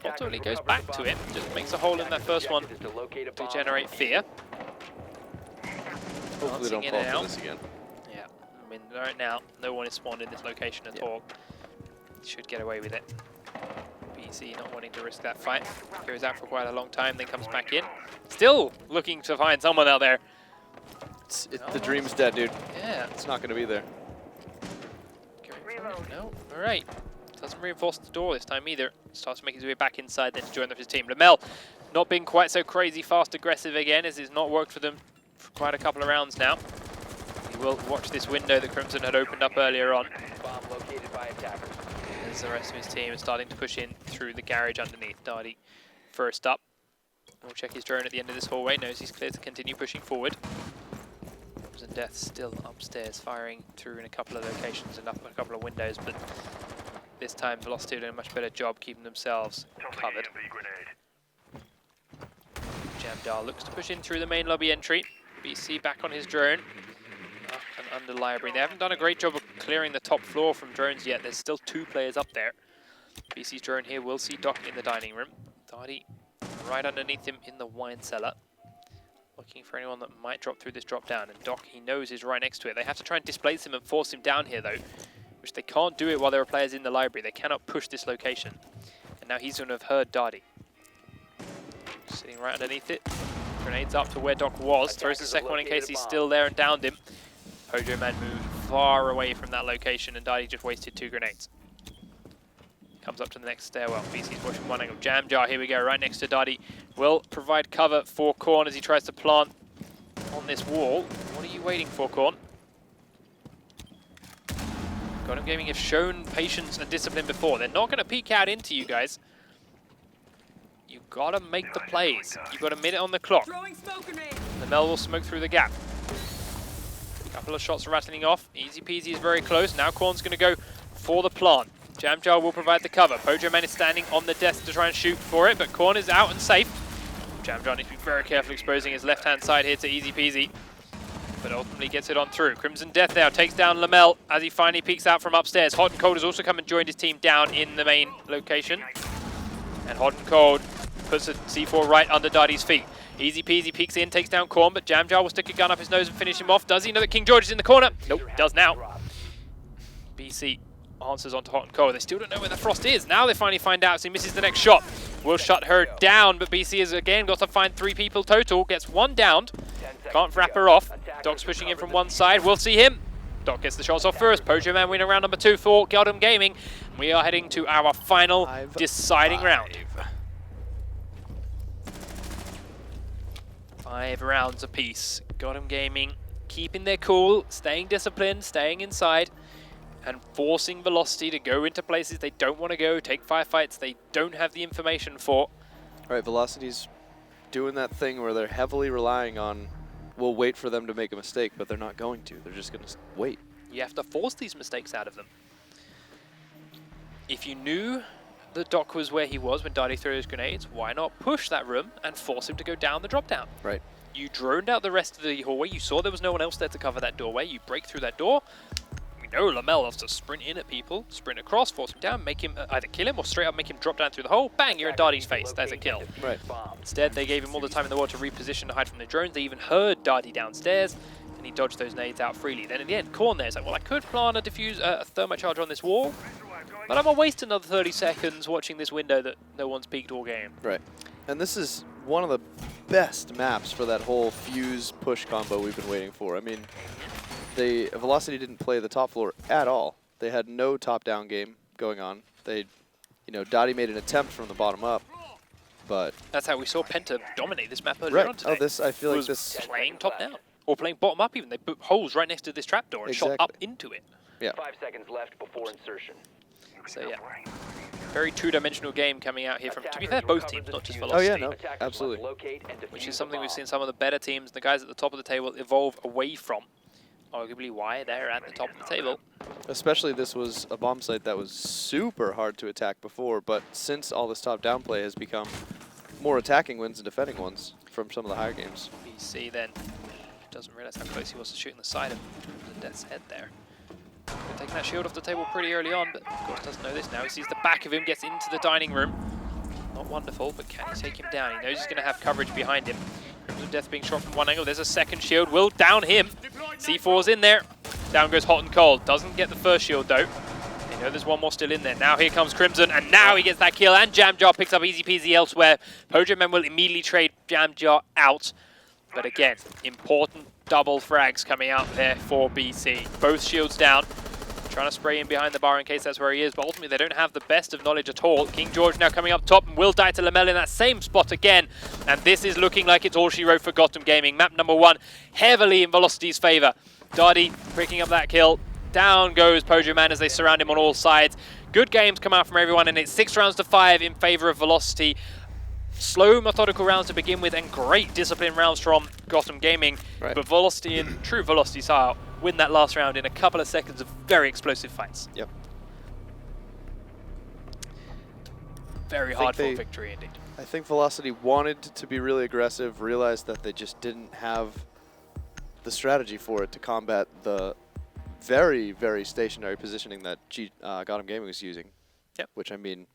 ultimately goes back to it. Just makes a hole in that first one to generate fear. Hopefully Dancing don't in and fall out. for this again. Yeah, I mean, right now, no one is spawned in this location at all. Should get away with it. BC not wanting to risk that fight. Goes out for quite a long time, then comes back in. Still looking to find someone out there. The dream's dead, dude. Yeah. It's not going to be there. No, alright. Doesn't reinforce the door this time either. Starts to make his way back inside then to join his team. Lamel not being quite so crazy fast aggressive again, as it's not worked for them for quite a couple of rounds now. He will watch this window that Crimson had opened up earlier on. Bomb located by attackers. As the rest of his team is starting to push in through the garage underneath. Darty first up. We'll check his drone at the end of this hallway. Knows he's clear to continue pushing forward. Crimson Death still upstairs, firing through in a couple of locations and up a couple of windows, but this time Velocity doing a much better job keeping themselves covered. Jamdar looks to push in through the main lobby entry. BC back on his drone. Up and under library. They haven't done a great job of clearing the top floor from drones yet. There's still 2 players up there. BC's drone here will see Doc in the dining room. Darty right underneath him in the wine cellar. Looking for anyone that might drop through this drop down. And Doc, he knows, is right next to it. They have to try and displace him and force him down here though, which they can't do it while there are players in the library. They cannot push this location. And now he's going to have heard Darty. Sitting right underneath it. Grenades up to where Doc was. Throws the second one in case he's still there and downed him. Hojo Man moved far away from that location and Darty just wasted 2 grenades. Comes up to the next stairwell. BC's watching one angle. Jam Jar, here we go, right next to Darty. Will provide cover for Korn as he tries to plant on this wall. What are you waiting for, Korn? Gotham Gaming have shown patience and discipline before. They're not going to peek out into you guys. You've got to make the plays. You've got a minute on the clock. The Mel will smoke through the gap. Couple of shots rattling off. Easy peasy is very close. Now Korn's going to go for the plant. Jamjar will provide the cover. Pojo Man is standing on the desk to try and shoot for it, but Korn is out and safe. Jamjar needs to be very careful exposing his left-hand side here to Easy Peasy, but ultimately gets it on through. Crimson Death now takes down Lamel as he finally peeks out from upstairs. Hot and Cold has also come and joined his team down in the main location. And Hot and Cold puts a C4 right under Darty's feet. Easy Peasy peeks in, takes down Korn, but Jamjar will stick a gun up his nose and finish him off. Does he know that King George is in the corner? Nope, does now. BC answers onto Hot and Cold. They still don't know where the Frost is. Now they finally find out, so he misses the next shot. Will shut her down, but BC has again got to find 3 people total. Gets 1 downed. Can't wrap her off. Doc's pushing in from one side. We'll see him. Doc gets the shots off first. Pojo Man winning round number 2 for Gotham Gaming. We are heading to our final deciding round. 5 rounds apiece. Gotham Gaming keeping their cool, staying disciplined, staying inside, and forcing Velocity to go into places they don't want to go, take firefights they don't have the information for. All right, Velocity's doing that thing where they're heavily relying on, we'll wait for them to make a mistake, but they're not going to. They're just going to wait. You have to force these mistakes out of them. If you knew that Doc was where he was when Darty threw his grenades, why not push that room and force him to go down the drop down? Right. You droned out the rest of the hallway. You saw there was no one else there to cover that doorway. You break through that door. We know Lamel loves to sprint in at people, sprint across, force him down, make him either kill him or straight up make him drop down through the hole. Bang, you're in Darty's face. There's a kill. Right. Instead, they gave him all the time in the world to reposition to hide from the drones. They even heard Darty downstairs, and he dodged those nades out freely. Then at the end, Korn there's like, well, I could plant a a thermite charge on this wall, but I'm going to waste another 30 seconds watching this window that no one's peeked all game. Right. And this is one of the best maps for that whole fuse push combo we've been waiting for. I mean, Velocity didn't play the top floor at all. They had no top-down game going on. They, you know, Dottie made an attempt from the bottom up, but That's how we saw Penta dominate this map earlier on today. Oh, this I feel like was this. playing top down or playing bottom up even. They put holes right next to this trapdoor and shot up into it. Yeah. 5 seconds left before insertion. So yeah, very two-dimensional game coming out here from, to be fair, both teams, not just Velocity. Oh yeah, no, absolutely. Which is something we've seen some of the better teams, the guys at the top of the table, evolve away from. Arguably why they're at the top of the table. Especially this was a bomb site that was super hard to attack before, but since all this top-down play has become more attacking wins than defending ones from some of the higher games. BC then doesn't realize how close he was to shooting the side of the Death's Head there. Taking that shield off the table pretty early on, but of course doesn't know this now. He sees the back of him, gets into the dining room. Not wonderful, but can he take him down? He knows he's going to have coverage behind him. Crimson Death being shot from one angle. There's a second shield. Will down him. C4's in there. Down goes Hot and Cold. Doesn't get the first shield though. They know there's one more still in there. Now here comes Crimson, and now he gets that kill, and Jamjar picks up easy peasy elsewhere. Pojoman will immediately trade Jamjar out. But again, important double frags coming out there for BC. Both shields down. Trying to spray in behind the bar in case that's where he is, but ultimately they don't have the best of knowledge at all. King George now coming up top and will die to Lamel in that same spot again. And this is looking like it's all she wrote for Gotham Gaming. Map number 1, heavily in Velocity's favor. Dottie picking up that kill. Down goes Pojoman as they surround him on all sides. Good games come out from everyone, and it's 6 rounds to 5 in favor of Velocity. Slow, methodical rounds to begin with, and great disciplined rounds from Gotham Gaming. Right. But Velocity, in true Velocity style, win that last round in a couple of seconds of very explosive fights. Yep. Very hard-fought victory indeed. I think Velocity wanted to be really aggressive, realized that they just didn't have the strategy for it to combat the very, very stationary positioning that Gotham Gaming was using. Yep. Which, I mean,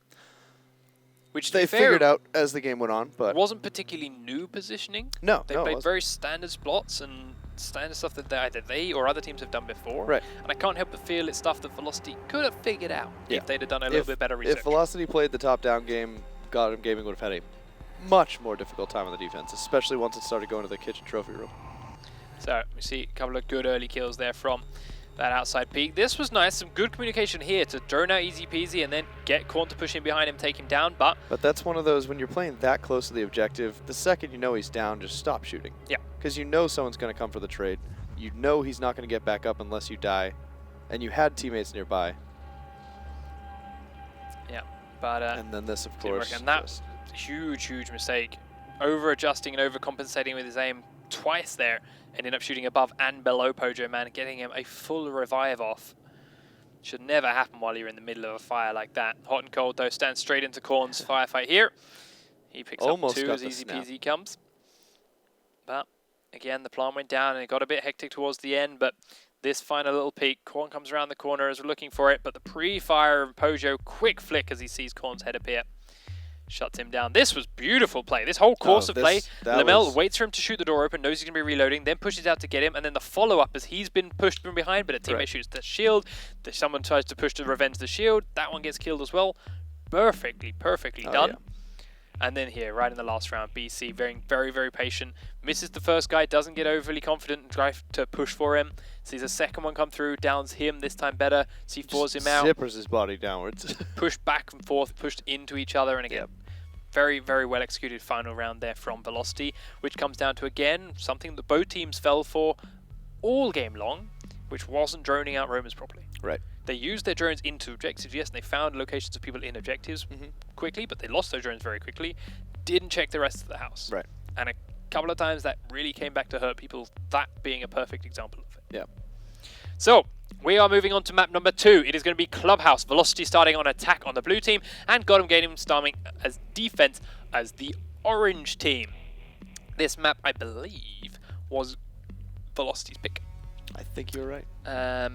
which they figured out as the game went on, but wasn't particularly new positioning. No, they played very standard spots and standard stuff that either they or other teams have done before. Right. And I can't help but feel it's stuff that Velocity could have figured out if they'd have done a little bit better research. If Velocity played the top-down game, Gotham Gaming would have had a much more difficult time on the defense, especially once it started going to the kitchen trophy room. So we see a couple of good early kills there from that outside peak. This was nice, some good communication here to drone out easy peasy and then get Korn to push in behind him, take him down, but that's one of those, when you're playing that close to the objective, the second you know he's down, just stop shooting. Yeah. Because you know someone's going to come for the trade. You know he's not going to get back up unless you die. And you had teammates nearby. Yeah, but and then this, of course. And that's a huge, huge mistake. Over-adjusting and overcompensating with his aim twice there. Ended up shooting above and below Pojoman, getting him a full revive off. Should never happen while you're in the middle of a fire like that. Hot and Cold, though, stands straight into Korn's firefight here. He picks Almost up 2 got as the easy snap. peasy comes. But again, the plan went down and it got a bit hectic towards the end. But this final little peek, Korn comes around the corner as we're looking for it. But the pre-fire of Pojo, quick flick as he sees Korn's head appear. Shuts him down. This was beautiful play. This whole course of play, Lamel waits for him to shoot the door open, knows he's going to be reloading, then pushes out to get him, and then the follow-up as he's been pushed from behind, but a teammate shoots the shield. Someone tries to push to revenge the shield. That one gets killed as well. Perfectly done. Yeah. And then here, right in the last round, BC very, very, very patient. Misses the first guy, doesn't get overly confident and try to push for him. Sees a second one come through, downs him, this time better. C4s him out. Zippers his body downwards. Pushed back and forth, pushed into each other, and again, very, very well executed final round there from Velocity, which comes down to, again, something that both teams fell for all game long, which wasn't droning out roamers properly. Right. They used their drones into objectives, yes, and they found locations of people in objectives quickly, but they lost those drones very quickly. Didn't check the rest of the house. Right. And a couple of times that really came back to hurt people, that being a perfect example of it. Yeah. So, we are moving on to map number 2. It is going to be Clubhouse. Velocity starting on attack on the blue team, and Gotham Gaming starting as defense as the orange team. This map, I believe, was Velocity's pick. I think you're right.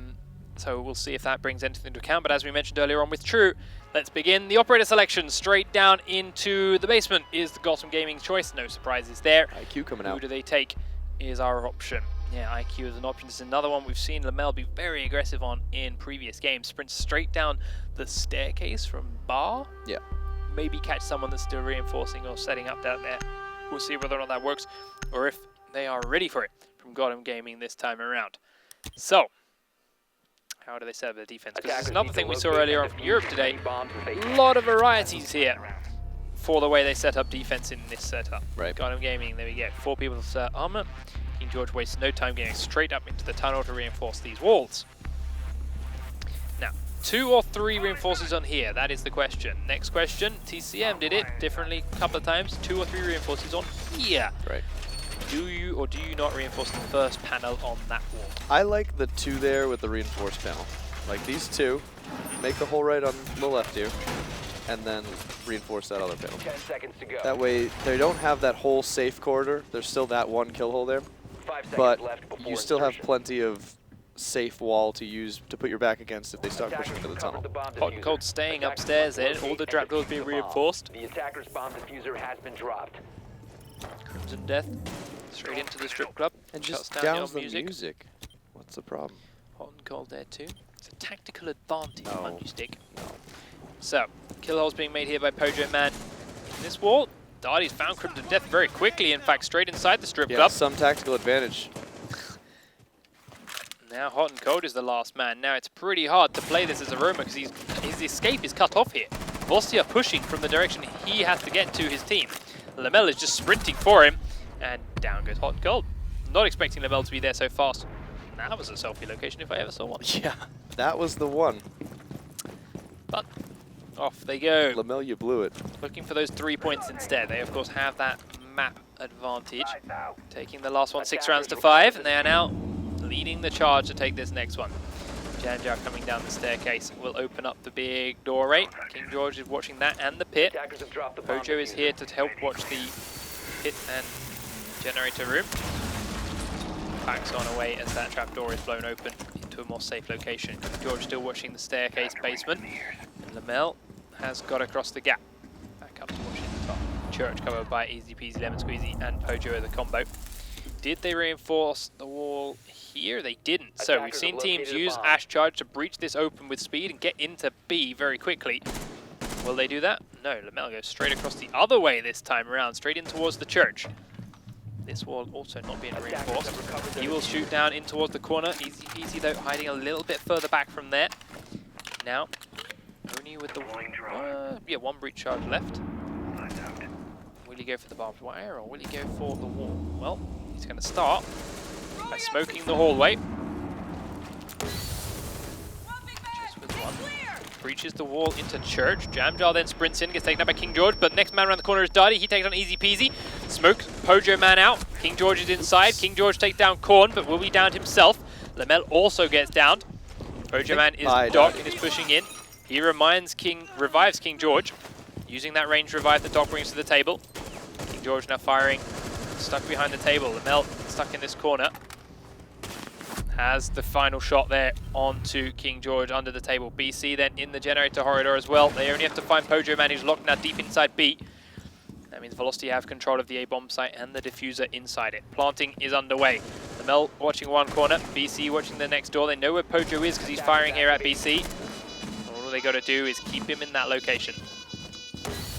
So we'll see if that brings anything into account. But as we mentioned earlier on with True, let's begin the operator selection. Straight down into the basement is the Gotham Gaming choice. No surprises there. IQ coming out. Who do they take is our option. Yeah, IQ is an option. This is another one we've seen Lamel be very aggressive on in previous games. Sprints straight down the staircase from bar. Yeah. Maybe catch someone that's still reinforcing or setting up down there. We'll see whether or not that works, or if they are ready for it from Gotham Gaming this time around. So, How do they set up their defense? Because it's another thing we saw earlier on from Europe today. A lot of varieties here for the way they set up defense in this setup. Right. Gundam Gaming, there we go. 4 people to set armor. King George wastes no time getting straight up into the tunnel to reinforce these walls. Now, 2 or 3 reinforcers on here, that is the question. Next question, TCM did it differently a couple of times. 2 or 3 reinforcers on here. Right. Do you or do you not reinforce the first panel on that wall? I like the 2 there with the reinforced panel. Like these 2, make the hole right on the left here, and then reinforce that other panel. 10 seconds to go. That way they don't have that whole safe corridor. There's still that 1 kill hole there, 5 seconds but left before you still have insertion. plenty of safe wall to use to put your back against if they start pushing into the tunnel. Hot and Cold staying upstairs then, all the trapdoors being reinforced. The attacker's bomb diffuser has been dropped. Crimson Death straight into the strip club. And Shuts just down downs the the music. music. What's the problem? Hot and Cold there too. It's a tactical advantage, No. monkey stick. So, kill holes being made here by Pojo Man. In this wall, Darty's found Crimson Death very quickly, in fact, straight inside the strip Yeah, club. some tactical advantage. Now Hot and Cold is the last man. Now it's pretty hard to play this as Aroma because his escape is cut off here. Velocity are pushing from the direction he has to get to his team. Lamel is just sprinting for him, and down goes Hot and Cold. Not expecting Lamel to be there so fast. That was a selfie location if I ever saw one. Yeah, that was the one. But off they go. Lamel, you blew it. Looking for those 3 points instead. They of course have that map advantage. Taking the last one 6 rounds to 5, and they are now leading the charge to take this next one. Janjar coming down the staircase will open up the big doorway. King George is watching that and the pit. Attackers have dropped the bomb Pojo is diffuser. here to help watch the pit and generator room. Backs on away as that trapdoor is blown open into a more safe location. King George still watching the staircase basement. And Lamel has got across the gap. Back up to watching the top. Church covered by Easy Peasy Lemon Squeezy and Pojo as a combo. Did they reinforce the wall here? They didn't. So we've Attackers seen have teams located a use bomb. Ash Charge to breach this open with speed and get into B very quickly. Will they do that? No, Lamel goes straight across the other way this time around, straight in towards the church. This wall also not being Attackers reinforced. have recovered their He will defuse. shoot down in towards the corner. Easy peasy though, hiding a little bit further back from there. Now, only with the one breach charge left. Will he go for the barbed wire or will he go for the wall? Well, he's going to start by smoking the hallway. Just with one. Breaches the wall into church. Jamjar then sprints in, gets taken out by King George, but next man around the corner is Darty. He takes on Easy Peasy. Smokes Pojo Man out. King George is inside. King George takes down Korn, but will be downed himself. Lamel also gets downed. Pojo Man is Doc and is pushing in. He revives King George, using that range revive that Doc brings to the table. King George now firing, stuck behind the table. Lamel stuck in this corner. Has the final shot there onto King George under the table. BC then in the generator corridor as well. They only have to find Pojo Man, who's locked now deep inside B. That means Velocity have control of the A-bomb site and the diffuser inside it. Planting is underway. Lamel watching one corner, BC watching the next door. They know where Pojo is because he's firing here at BC. All they got to do is keep him in that location.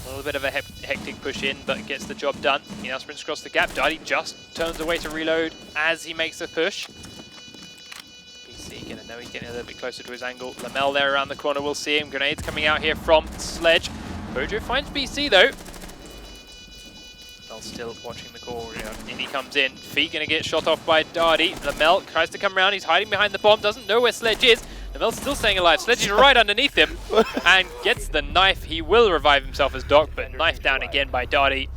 A little bit of a hectic push in, but gets the job done. He now sprints across the gap. Darty just turns away to reload as he makes the push. BC gonna know he's getting a little bit closer to his angle. Lamel there around the corner, we'll see him. Grenades coming out here from Sledge. Pojo finds BC though. Lamel still watching the corridor. In he comes in. Feet gonna get shot off by Darty. Lamel tries to come around. He's hiding behind the bomb. Doesn't know where Sledge is. Lamel's still staying alive. Sledge is right underneath him and gets the knife. He will revive himself as Doc, but knife down again by Darty.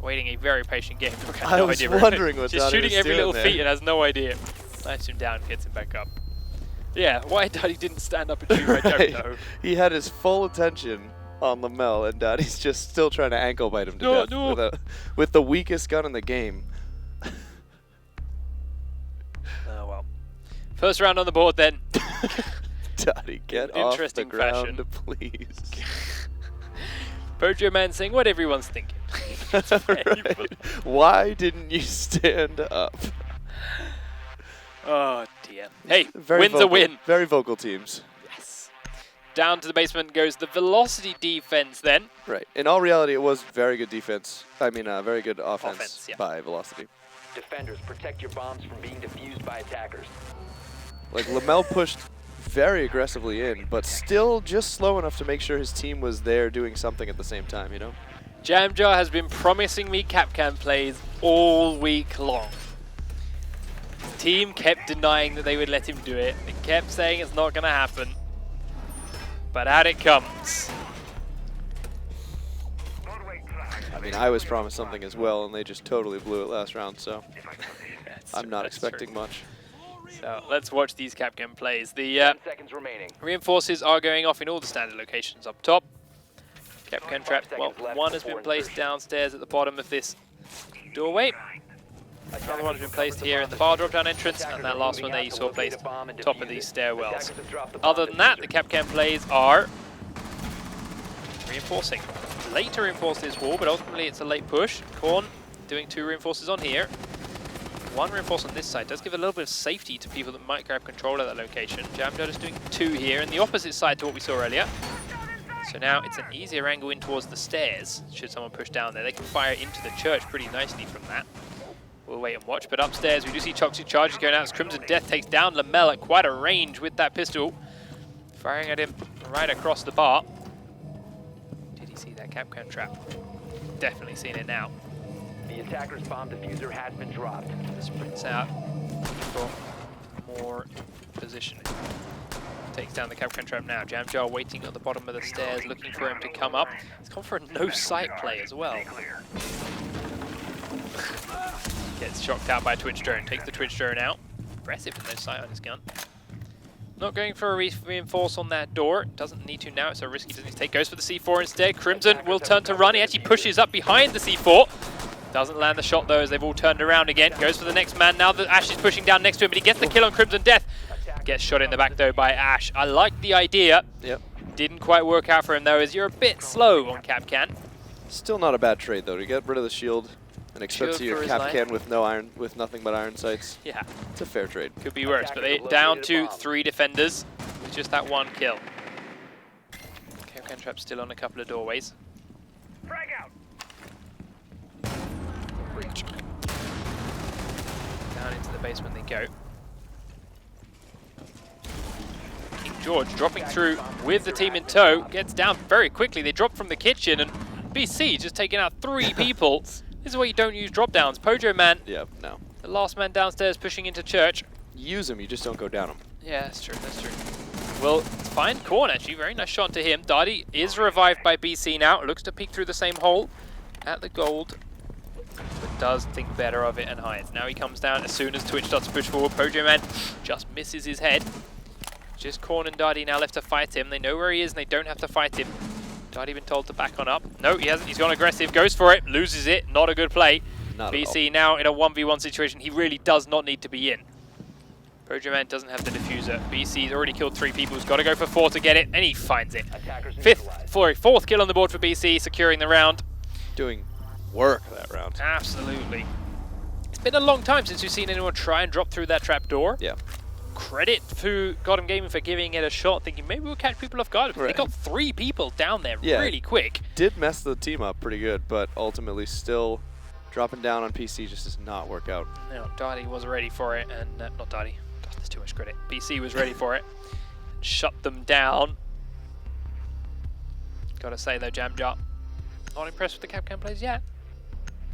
Waiting a very patient game. I was wondering what Just Darty shooting was every doing little there. feet and has no idea. Knifes him down, gets him back up. Yeah, why Darty didn't stand up and shoot, I don't know. He had his full attention on Lamel, and Darty's just still trying to ankle bite him to No, death no. with the weakest gun in the game. Oh well. First round on the board then. Darty, get off the Interesting ground, fashion. please. Pojo Man saying what everyone's thinking. Right. Why didn't you stand up? Oh dear. Hey, Very win's a vocal, win. Very vocal teams. Yes. Down to the basement goes the Velocity defense then. Right. In all reality, it was very good defense. I mean, very good offense, Offense, yeah. by Velocity. Defenders, protect your bombs from being defused by attackers. Like, Lamel pushed very aggressively in, but still just slow enough to make sure his team was there doing something at the same time, you know? Jamjar has been promising me Capcan plays all week long. His team kept denying that they would let him do it. They kept saying it's not going to happen. But out it comes. I mean, I was promised something as well, and they just totally blew it last round, so I'm not expecting much. So let's watch these Capcan plays. The 10 seconds remaining. reinforces are going off in all the standard locations up top. Capcan trap, well, one has been placed downstairs at the bottom of this doorway. Another one has been placed here in the bar drop-down entrance, and that last one there you saw placed top of these stairwells. Other than that, the Capcan plays are reinforcing. Late to reinforce this wall, but ultimately it's a late push. Korn doing 2 reinforces on here. 1 reinforce on this side does give a little bit of safety to people that might grab control of that location. Jamjar is doing 2 here, and the opposite side to what we saw earlier. So now it's an easier angle in towards the stairs, should someone push down there. They can fire into the church pretty nicely from that. We'll wait and watch, but upstairs we do see toxic charges going out as Crimson Death takes down Lamel at quite a range with that pistol. Firing at him right across the bar. Did he see that Capcan trap? Definitely seen it now. The attacker's bomb diffuser has been dropped. Sprints out for more positioning. Takes down the Capcan trap now. Jamjar waiting at the bottom of the stairs, looking for him to come up. He's gone for a no-sight play as well. Gets shocked out by a Twitch drone. Takes the Twitch drone out. Aggressive with no sight on his gun. Not going for a reinforce on that door. Doesn't need to now. It's so risky. Doesn't need to take. Goes for the C4 instead. Crimson will turn to run. He actually pushes up behind the C4. Doesn't land the shot though, as they've all turned around again. Goes for the next man. Now that Ash is pushing down next to him, but he gets the kill on Crimson Death. Gets shot in the back though by Ash. I like the idea. Yep. Didn't quite work out for him though, as you're a bit slow on Capcan. Still not a bad trade though, to get rid of the shield and expect to see your for his Capcan with no iron, with nothing but iron sights. Yeah, It's a fair trade. could be worse, but they down to 3 defenders with just that 1 kill. Capcan trap still on a couple of doorways. Frag out. Breach. Down into the basement they go. King George dropping through with the team in tow, gets down very quickly. They drop from the kitchen, and BC just taking out 3 people. This is why you don't use drop downs. Pojo Man, Yep, no. the last man downstairs pushing into church. Use them, you just don't go down them. Yeah, that's true, that's true. Well, it's fine Korn actually, very nice shot to him. Darty is revived by BC now. Looks to peek through the same hole at the gold, but does think better of it and hides. Now he comes down as soon as Twitch starts to push forward. Pojo Man just misses his head. Just Korn and Darty now left to fight him. They know where he is and they don't have to fight him. Darty been told to back on up. No, he hasn't. He's gone aggressive. Goes for it. Loses it. Not a good play. Not BC now in a 1v1 situation. He really does not need to be in. Pojo Man doesn't have the diffuser. BC's already killed 3 people. He's got to go for 4 to get it, and he finds it. Fourth kill on the board for BC, securing the round. Doing work that round. Absolutely. It's been a long time since we've seen anyone try and drop through that trap door. Yeah. Credit to Gotham Gaming for giving it a shot, thinking maybe we'll catch people off guard. They got 3 people down there really quick. Did mess the team up pretty good, but ultimately still dropping down on PC just does not work out. No, Darty was ready for it, and not Darty. God, there's too much credit. BC was ready for it. Shut them down. Gotta say though, Jamjar, not impressed with the Capcan plays yet.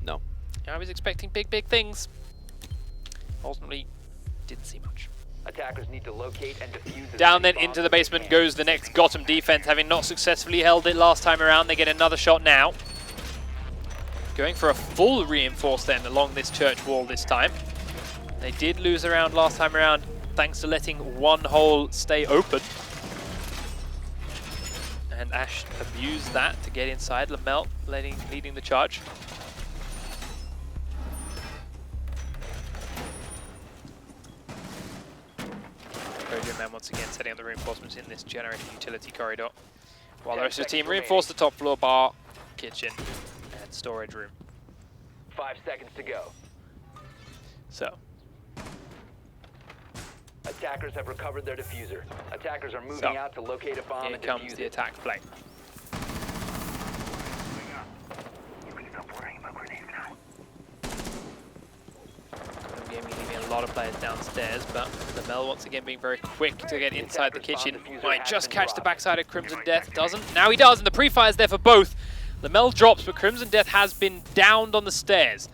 No. I was expecting big things. Ultimately, didn't see much. Attackers need to locate and defuse. Down then into the basement goes the next Gotham defense, having not successfully held it last time around. They get another shot now. Going for a full reinforce then along this church wall this time. They did lose a round last time around thanks to letting 1 hole stay open. And Ash abused that to get inside. Lamel leading the charge. Pojo Man once again setting up the reinforcements in this generated utility corridor. While the rest of the team reinforce the top floor, bar, kitchen, and storage room. 5 seconds to go. So, Attackers have recovered their diffuser. Attackers are moving out to locate a bomb here and comes defuse the it. attack play. You can stop worrying about grenades now. Gotham Gaming leaving a lot of players downstairs, but Lamel once again being very quick to get inside the kitchen. Might just catch the backside of Crimson Death, doesn't. Now he does, and the pre-fire's there for both. Lamel drops, but Crimson Death has been downed on the stairs.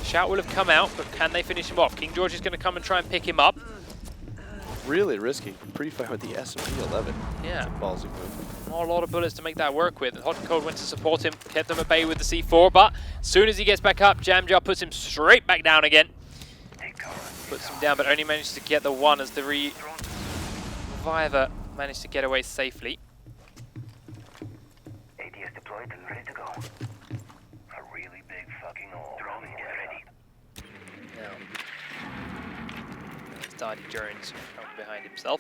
Shout will have come out, but can they finish him off? King George is going to come and try and pick him up. Really risky. Pre-fire with the SMP-11. Yeah. It's a ballsy move. Not a lot of bullets to make that work with. Hot and Cold went to support him, kept them at bay with the C4, but as soon as he gets back up, Jamjar puts him straight back down again. Puts him down, but only managed to get the one as the Reviver managed to get away safely. ADS deployed and ready to go. A really big fucking hole. Drone, get ready. Now, Darty Jones from behind himself.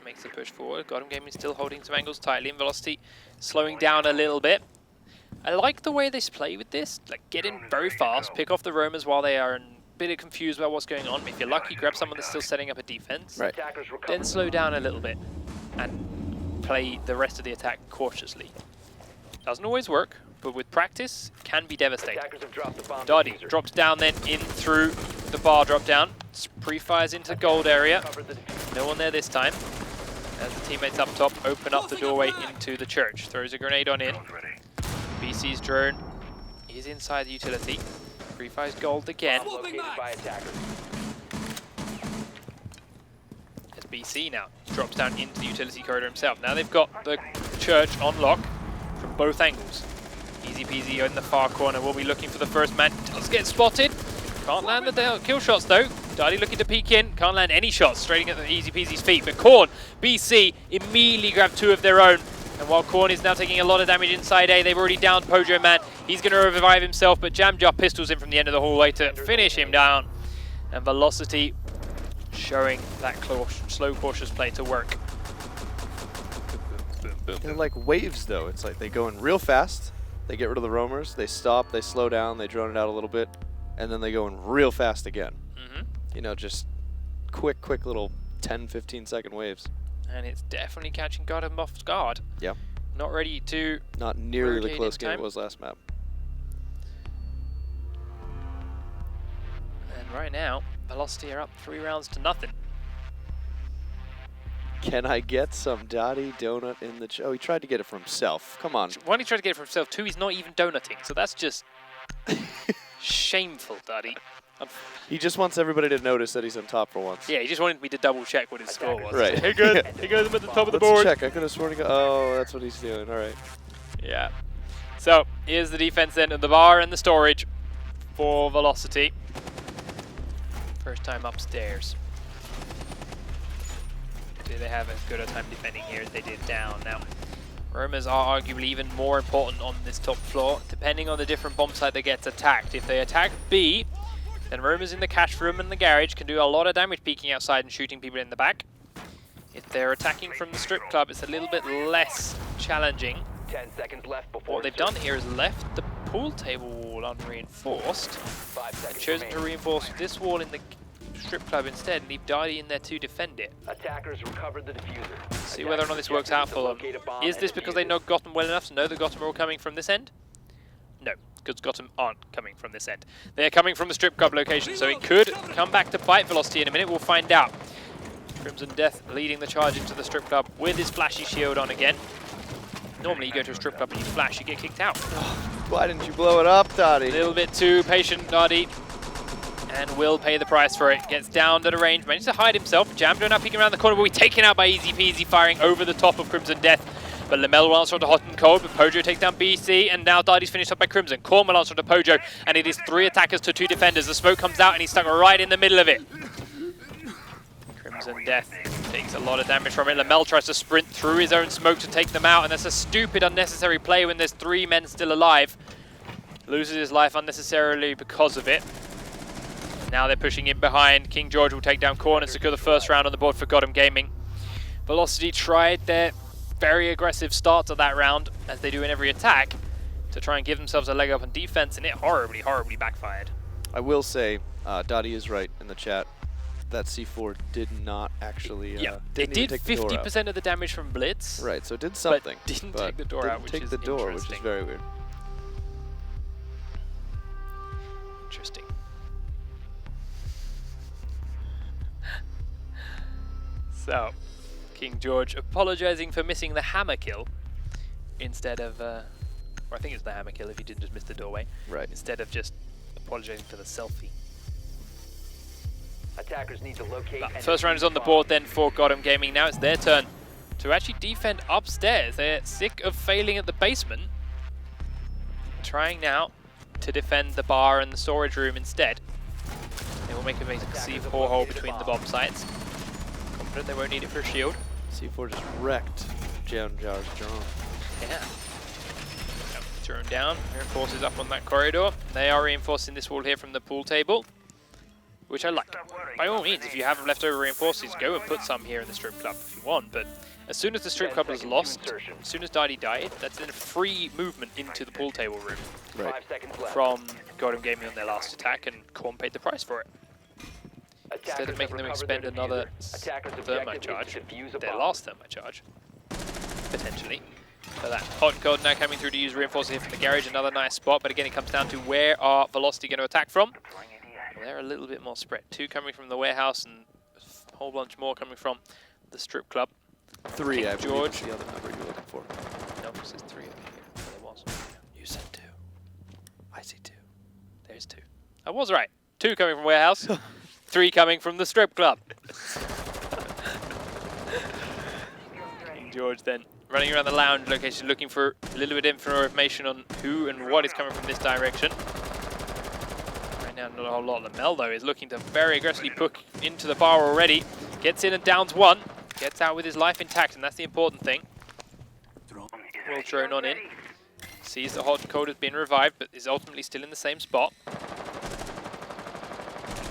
Makes the push forward. Gotham Gaming still holding some angles tightly, and Velocity slowing down a little bit. I like the way they play with this. Like, get in very fast, pick off the roamers while they are a bit confused about what's going on. If you're lucky, grab someone that's still setting up a defense. Right. Then slow down a little bit and play the rest of the attack cautiously. Doesn't always work, but with practice, can be devastating. Darty drops down then in through the bar drop down. Pre-fires into the gold area. No one there this time. As the teammates up top open up the doorway into the church. Throws a grenade on in. BC's drone is inside the utility. Pre-fires gold again. As BC now drops down into the utility corridor himself. Now they've got the church on lock from both angles. Easy peasy in the far corner. We'll be looking for the first man. Does get spotted. Can't land the kill shots though. Darty looking to peek in. Can't land any shots. Straight at the Easy Peasy's feet. But Korn, BC immediately grab two of their own. And while Korn is now taking a lot of damage inside A, they've already downed Pojo Man. He's going to revive himself, but Jamjar pistols him from the end of the hallway to finish him down. And Velocity showing that slow, cautious play to work. Boom, boom, They're boom. like waves, though. It's like they go in real fast, they get rid of the roamers, they stop, they slow down, they drone it out a little bit, and then they go in real fast again. You know, just quick little 10, 15-second waves. And it's definitely catching Gotham off guard. Yeah. Not ready to... Not nearly the rotate close in game time. it was last map. And right now, Velocity are up 3 rounds to nothing. Can I get some Dotty donut in the... Oh, he tried to get it for himself. Come on. One, he tried to get it for himself. 2, he's not even donutting. So that's just shameful, Daddy. He just wants everybody to notice that he's on top for once. Yeah, he just wanted me to double check what his score was. Right. Hey, good. Hey, guys, I'm at the top of the Let's board. check. I could have sworn to go... Oh, that's what he's doing. All right. Yeah. So, here's the defense then of the bar and the storage for Velocity. First time upstairs. Do they have as good a time defending here as they did down? Now, roamers are arguably even more important on this top floor, depending on the different bomb site that gets attacked. If they attack B, then roamers in the cash room and the garage can do a lot of damage peeking outside and shooting people in the back. If they're attacking from the strip club, it's a little bit less challenging. 10 seconds left before What they've done here is left the pool table wall unreinforced, 5 and seconds chosen to remaining. reinforce this wall in the strip club instead and leave Darty in there to defend it. Attackers recovered the diffuser. See whether or not this works out for them. Is this because they know Gotham well enough to know that Gotham are all coming from this end? No, because Gotham aren't coming from this end. They're coming from the strip club location, so it could come back to bite Velocity in a minute. We'll find out. Crimson Death leading the charge into the strip club with his flashy shield on again. Normally you go to a strip club and you flash, you get kicked out. Why didn't you blow it up, Dotty? A little bit too patient, Darty. And will pay the price for it. Gets down to the range, manages to hide himself. Jamdo now peeking around the corner, but we're taken out by Easy Peasy, firing over the top of Crimson Death. But Lamel will answer onto Hot and Cold, but Pojo takes down BC, and now Darty's finished up by Crimson. Korn will answer onto Pojo, and it is 3 attackers to 2 defenders. The smoke comes out, and he's stuck right in the middle of it. Crimson Death takes a lot of damage from it. Lamel tries to sprint through his own smoke to take them out, and that's a stupid, unnecessary play when there's 3 men still alive. Loses his life unnecessarily because of it. Now they're pushing in behind. King George will take down Korn and secure the first round on the board for Gotham Gaming. Velocity tried their very aggressive start to that round, as they do in every attack, to try and give themselves a leg up on defense, and it horribly, horribly backfired. I will say, Dotty is right in the chat. That C4 did not actually... Yeah, it didn't did even take the door out. 50% of the damage from Blitz. Right, so it did something. But didn't take the door out, which is the door, which is interesting. very weird. Interesting. So, King George apologizing for missing the hammer kill instead of, or I think it's the hammer kill if he didn't just miss the doorway. Right. Instead of just apologizing for the selfie. Attackers need to locate and First round is on the board then for Gotham Gaming. Now it's their turn to actually defend upstairs. They're sick of failing at the basement. Trying now to defend the bar and the storage room instead. They will make a basic C4 hole between the bomb sites. Confident they won't need it for a shield. C4 just wrecked Jamjar's drone. Yeah. Drone down, reinforces up on that corridor. They are reinforcing this wall here from the pool table, which I like. By all means, if you have leftover reinforcers, go and put some here in the strip club if you want, but as soon as the strip club is lost, as soon as Darty died, that's then free movement into the pool table room. Right. 5 seconds left. From Gotham Gaming on their last attack, and Korn paid the price for it. Instead of making them expend another thermite charge, their last thermite charge, potentially. So that hot and cold now coming through to use reinforcer here from the garage, another nice spot, but again it comes down to where are Velocity going to attack from. Well, they're a little bit more spread. 2 coming from the warehouse and a whole bunch more coming from the strip club. 3, King I believe, George. is the other number you're looking for. No, it says 3 over here. Well, there was. You said 2. I see 2. There's 2. I was right. 2 coming from warehouse, 3 coming from the strip club. King George then running around the lounge location, looking for a little bit of information on who and what is coming from this direction. Right now, not a whole lot. Lamel, though, is looking to very aggressively push into the bar already. Gets in and downs 1. Gets out with his life intact, and that's the important thing. Will drone on in. Sees the hot and cold has been revived, but is ultimately still in the same spot.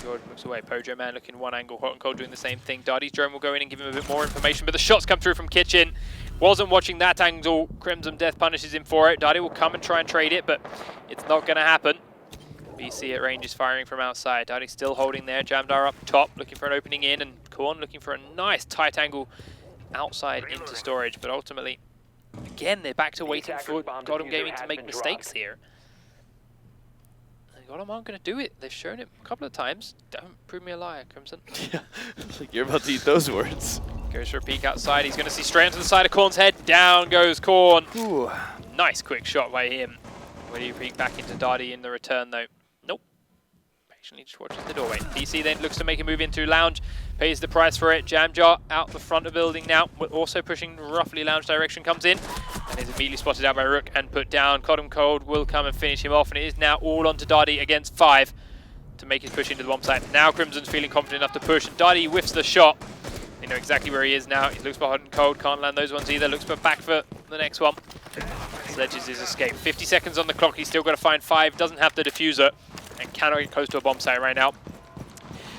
George looks away. Pojo Man looking one angle. Hot and cold doing the same thing. Darty's drone will go in and give him a bit more information, but the shots come through from Kitchen. Wasn't watching that angle. Crimson Death punishes him for it. Darty will come and try and trade it, but it's not going to happen. BC at range is firing from outside. Darty still holding there. Jamdar up top, looking for an opening in, and Korn looking for a nice tight angle outside into storage. But ultimately, again, they're back to waiting for Gotham Gaming to make mistakes here. And Gotham aren't going to do it. They've shown it a couple of times. Don't prove me a liar, Crimson. Yeah, like you're about to eat those words. Goes for a peek outside. He's going to see straight into the side of Korn's head. Down goes Korn. Ooh. Nice quick shot by him. Will he peek back into Darty in the return, though? Nope. Patiently just watches the doorway. DC then looks to make a move into lounge. Pays the price for it. Jamjar out the front of the building now. Also pushing roughly lounge direction. Comes in. And is immediately spotted out by Rook and put down. Cotton Cold will come and finish him off. And it is now all onto Darty against 5 to make his push into the bomb site. Now Crimson's feeling confident enough to push. And Darty whiffs the shot. They know exactly where he is now. He looks for hot and cold. Can't land those ones either. Looks for back for the next one. Sledges his escape. 50 seconds on the clock. He's still got to find 5. Doesn't have the diffuser. And cannot get close to a bomb site right now.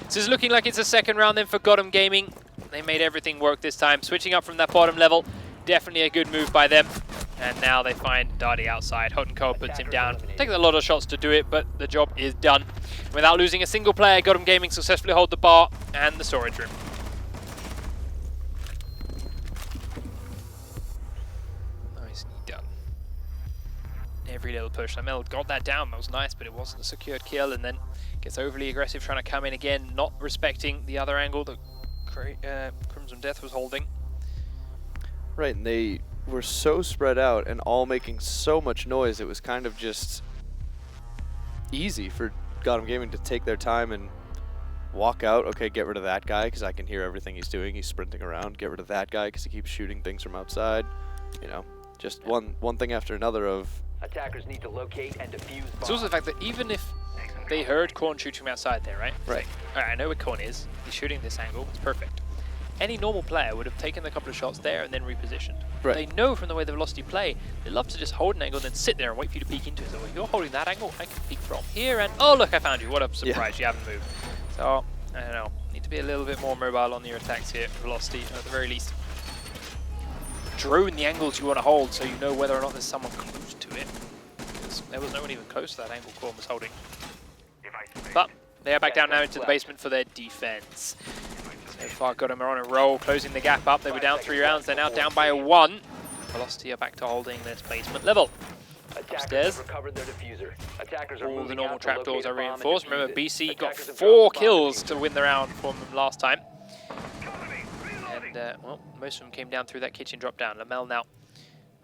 This is looking like it's a second round then for Gotham Gaming. They made everything work this time. Switching up from that bottom level. Definitely a good move by them. And now they find Darty outside. Hot and cold puts him down. Takes a lot of shots to do it, but the job is done. Without losing a single player, Gotham Gaming successfully hold the bar and the storage room. Nicely done. Every little push. Lamel got that down. That was nice, but it wasn't a secured kill. And then gets overly aggressive, trying to come in again, not respecting the other angle that Crimson Death was holding. Right, and they were so spread out and all making so much noise, it was kind of just easy for Gotham Gaming to take their time and walk out. Okay, get rid of that guy because I can hear everything he's doing. He's sprinting around. Get rid of that guy because he keeps shooting things from outside. You know, just one thing after another of... Attackers need to locate and defuse bombs. It's also the fact that even if they heard Korn shooting from outside there, right? Right. Alright, I know where Korn is. He's shooting this angle. It's perfect. Any normal player would have taken a couple of shots there and then repositioned. Right. They know from the way the Velocity play, they love to just hold an angle and then sit there and wait for you to peek into it. So if you're holding that angle, I can peek from here and oh look, I found you. What a surprise, you haven't moved. So, I don't know. Need to be a little bit more mobile on your attacks here, Velocity, at the very least. Drone the angles you want to hold so you know whether or not there's someone close to it. Because there was no one even close to that angle Korn was holding. But they are back down now into the basement for their defense. So far, Gotham are on a roll, closing the gap up. They were down 3 rounds. They're now down by 1. Velocity are back to holding their basement level. Upstairs, all the normal trapdoors are reinforced. Remember, BC got 4 kills to win the round from them last time. And And, well, most of them came down through that kitchen drop down. Lamel now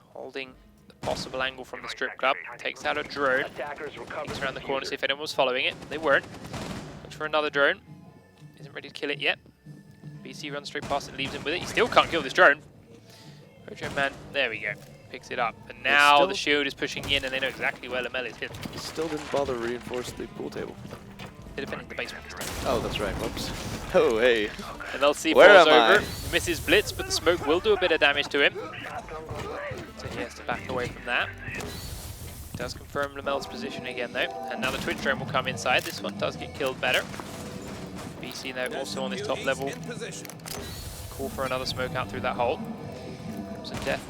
holding the possible angle from the strip club. Takes out a drone. Looks around the corner to see if anyone was following it. They weren't. Looks for another drone. Isn't ready to kill it yet. BC runs straight past and leaves him with it. He still can't kill this drone. Mojo Man, there we go. Picks it up. And now the shield is pushing in and they know exactly where Lamel is hidden. He still didn't bother to reinforce the pool table. They're defending the basement. Oh, that's right. Whoops. Oh, hey. And LC Where falls am over. I? Misses Blitz, but the smoke will do a bit of damage to him. So he has to back away from that. Does confirm Lamel's position again though. And now the Twitch drone will come inside. This one does get killed better. BC though also on this top level. Call for another smoke out through that hole. Crimson Death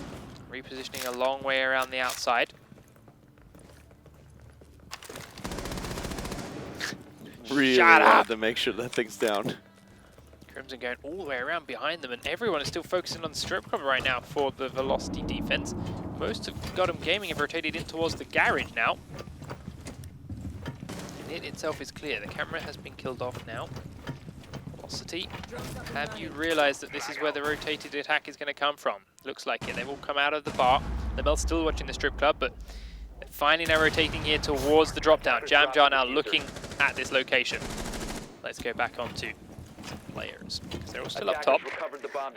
repositioning a long way around the outside. Really Shut up! wanted to make sure that thing's down. Crimson going all the way around behind them, and everyone is still focusing on the strip club right now for the velocity defense. Most of Gotham Gaming have rotated in towards the garage now. And it itself is clear. The camera has been killed off now. Velocity, have you realized that this is where the rotated attack is going to come from? Looks like it. They've all come out of the bar. Lamel's still watching the strip club, but they're finally now rotating here towards the drop down. Jamjar now looking at this location. Let's go back onto players, because they're all still up top.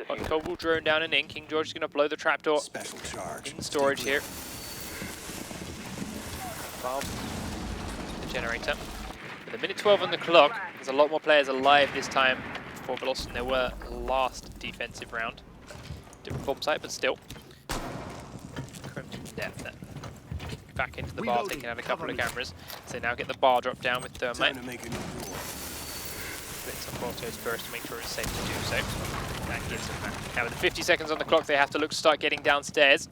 Got Cobalt drone down and in. King George is going to blow the trapdoor Special charge. in storage here. Bomb the generator. With a minute 12 on the clock, there's a lot more players alive this time for Velocity than there were last defensive round. Different bomb site, but still. Crimson Death then. Back into the bar, taking out a couple of cameras. So now get the bar dropped down with Time Thermite. to make a new rule. Blitz on Portos first to make sure it's safe to do so. That gives them that. Now with 50 seconds on the clock, they have to look to start getting downstairs.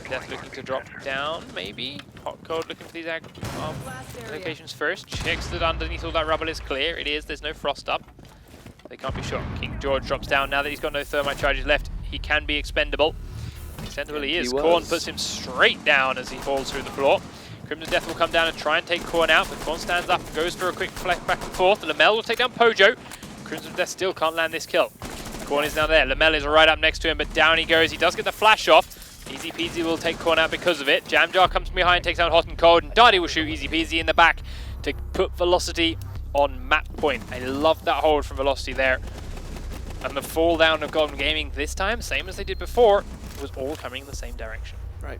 Death looking to drop down, maybe. Hot Cold looking for these locations first. Checks that underneath all that rubble is clear. It is, there's no frost up. They can't be shot. King George drops down. Now that he's got no thermite charges left, he can be expendable. Expendable he is. Korn puts him straight down as he falls through the floor. Crimson Death will come down and try and take Korn out, but Korn stands up and goes for a quick flex back and forth. Lamel will take down Pojo. Crimson Death still can't land this kill. Korn is now there. Lamel is right up next to him, but down he goes. He does get the flash off. Easy Peasy will take Korn out because of it. Jamjar comes from behind, takes out Hot and Cold, and Darty will shoot Easy Peasy in the back to put Velocity on map point. I love that hold from Velocity there. And the fall down of Golden Gaming this time, same as they did before, was all coming in the same direction. Right.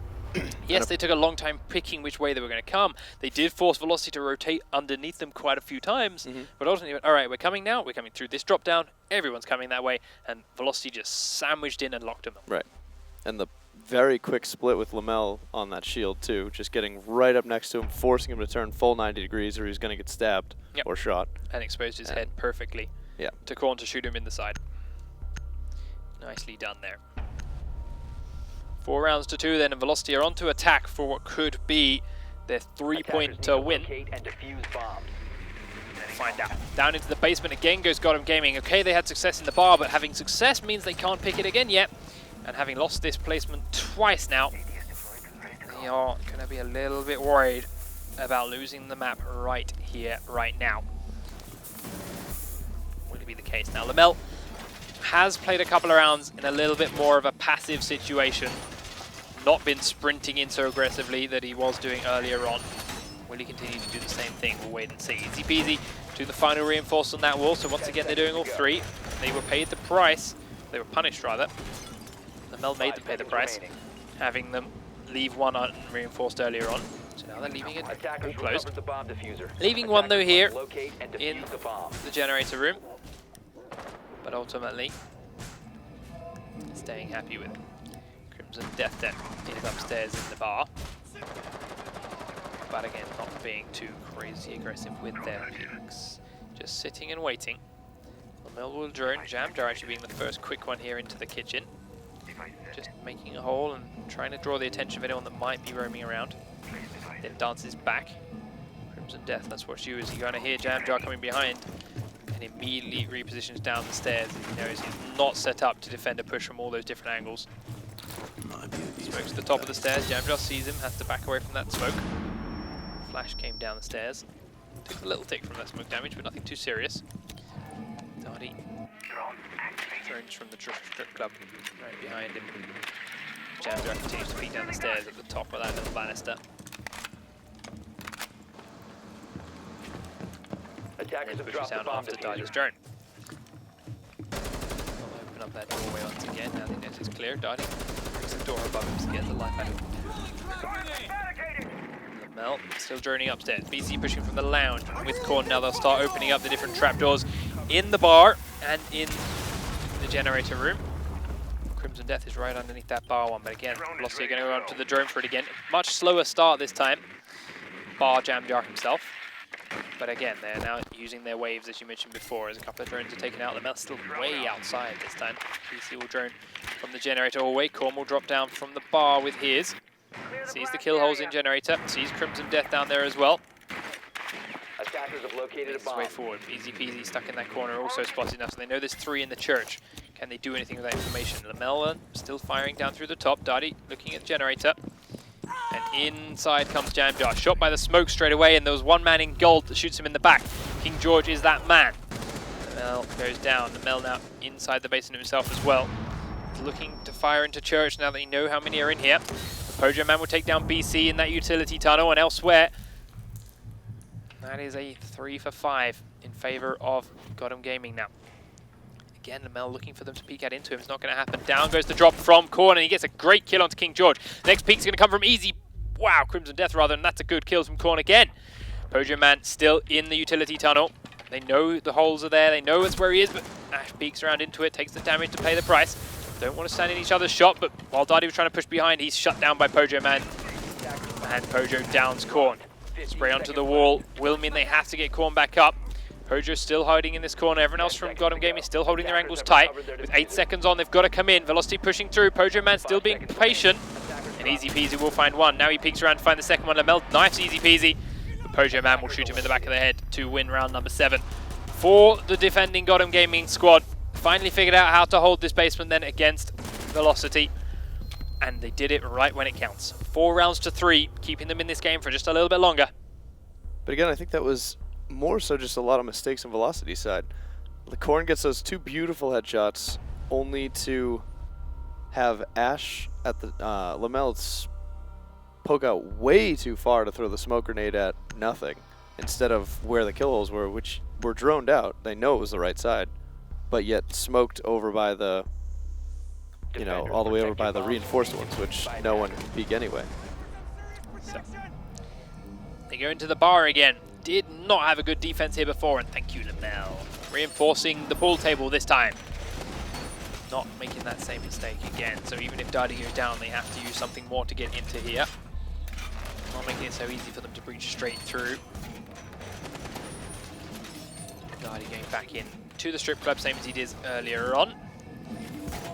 Yes, they took a long time picking which way they were going to come. They did force Velocity to rotate underneath them quite a few times, but ultimately went, all right, we're coming now, we're coming through this drop down, everyone's coming that way, and Velocity just sandwiched in and locked them up. Right. And the very quick split with Lamel on that shield too, just getting right up next to him, forcing him to turn full 90 degrees or he's going to get stabbed or shot. And exposed his head perfectly to Korn to shoot him in the side. Nicely done there. 4 rounds to 2 then, and Velocity are on to attack for what could be their 3-point win. Find out. Down into the basement again goes Gotham Gaming. Okay, they had success in the bar, but having success means they can't pick it again yet. And having lost this placement twice now, they are going to be a little bit worried about losing the map right here, right now. Will it be the case? Now, Lamel has played a couple of rounds in a little bit more of a passive situation. Not been sprinting in so aggressively that he was doing earlier on. Will he continue to do the same thing? We'll wait and see. Easy peasy to the final reinforce on that wall. So once again, they're doing all 3. They were paid the price. They were punished, rather. Lamel made them pay the price, having them leave one unreinforced earlier on. So now they're leaving it all closed. Leaving one, though, here in the generator room. But ultimately, staying happy with Crimson Death then is upstairs in the bar. But again, not being too crazy aggressive with their picks. Just sitting and waiting. Lamel will drone. Jamjar actually being the first quick one here into the kitchen. Just making a hole and trying to draw the attention of anyone that might be roaming around. Then dances back. Crimson Death, let's watch you as you're going to hear Jamjar coming behind. And immediately repositions down the stairs. He knows he's not set up to defend a push from all those different angles. Smokes to the top of the stairs. Jamjar sees him, has to back away from that smoke. Flash came down the stairs. Took a little tick from that smoke damage, but nothing too serious. Darty Drones from the strip club right behind him. Jamjar continues to peek down the stairs at the top of that little banister. Attackers have Pushes dropped the down bomb after Darty's diffuser. drone. They'll open up that doorway once again. Now the net is clear. Darty brings the door above him to get the life out of him. Mel still droning upstairs. BC pushing from the lounge with Korn. Now they'll start opening up the different trapdoors in the bar and in the generator room. Crimson Death is right underneath that bar one, but again, Velocity are going to go onto the drone for it again. Much slower start this time. Bar Jamjar himself. But again, they're now using their waves, as you mentioned before, as a couple of drones are taken out. The Mel's still way outside this time. BC will drone from the generator hallway. Korn will drop down from the bar with his. Sees the kill holes in generator. Sees Crimson Death down there as well. Attackers have located a Makes his bomb. way forward. Easy peasy stuck in that corner, also spotted enough, so they know there's 3 in the church. Can they do anything with that information? Lamella still firing down through the top. Darty looking at generator. And inside comes Jamjar. Shot by the smoke straight away, and there was one man in gold that shoots him in the back. King George is that man. Mel goes down. The Mel now inside the basement himself as well. He's looking to fire into church now that he knows how many are in here. The Pojo man will take down BC in that utility tunnel, and elsewhere. That is a 3 for 5 in favor of Godham Gaming now. Again, Lamel looking for them to peek out into him. It's not going to happen. Down goes the drop from Korn, and he gets a great kill onto King George. Next peek's going to come from Easy. Wow, Crimson Death rather, and that's a good kill from Korn again. Pojo man still in the utility tunnel. They know the holes are there. They know it's where he is, but Ash peeks around into it, takes the damage to pay the price. Don't want to stand in each other's shot, but while Darty was trying to push behind, he's shut down by Pojo man. And Pojo downs Korn. Spray onto the wall will mean they have to get Korn back up. Pojo still hiding in this corner. Everyone else from Godham Gaming still holding their angles tight. With 8 seconds on, they've got to come in. Velocity pushing through. Pojo man still being patient. And Easy Peasy will find one. Now he peeks around to find the second one. Lamel knifes Easy Peasy. But Pojo man will shoot him in the back of the head to win round number 7. For the defending Godham Gaming squad, finally figured out how to hold this basement then against Velocity. And they did it right when it counts. 4 rounds to 3, keeping them in this game for just a little bit longer. But again, I think that was more so just a lot of mistakes on Velocity's side. The Korn gets those 2 beautiful headshots, only to have Ash at the Lamel's poke out way too far to throw the smoke grenade at nothing, instead of where the kill holes were, which were droned out. They know it was the right side, but yet smoked over by the, you know, all the way over by the reinforced ones, which no one can peek anyway. So, they go into the bar again. Did not have a good defense here before, and thank you, Lamel. Reinforcing the pool table this time. Not making that same mistake again. So even if Darty goes down, they have to use something more to get into here. Not making it so easy for them to breach straight through. Darty going back in to the strip club, same as he did earlier on.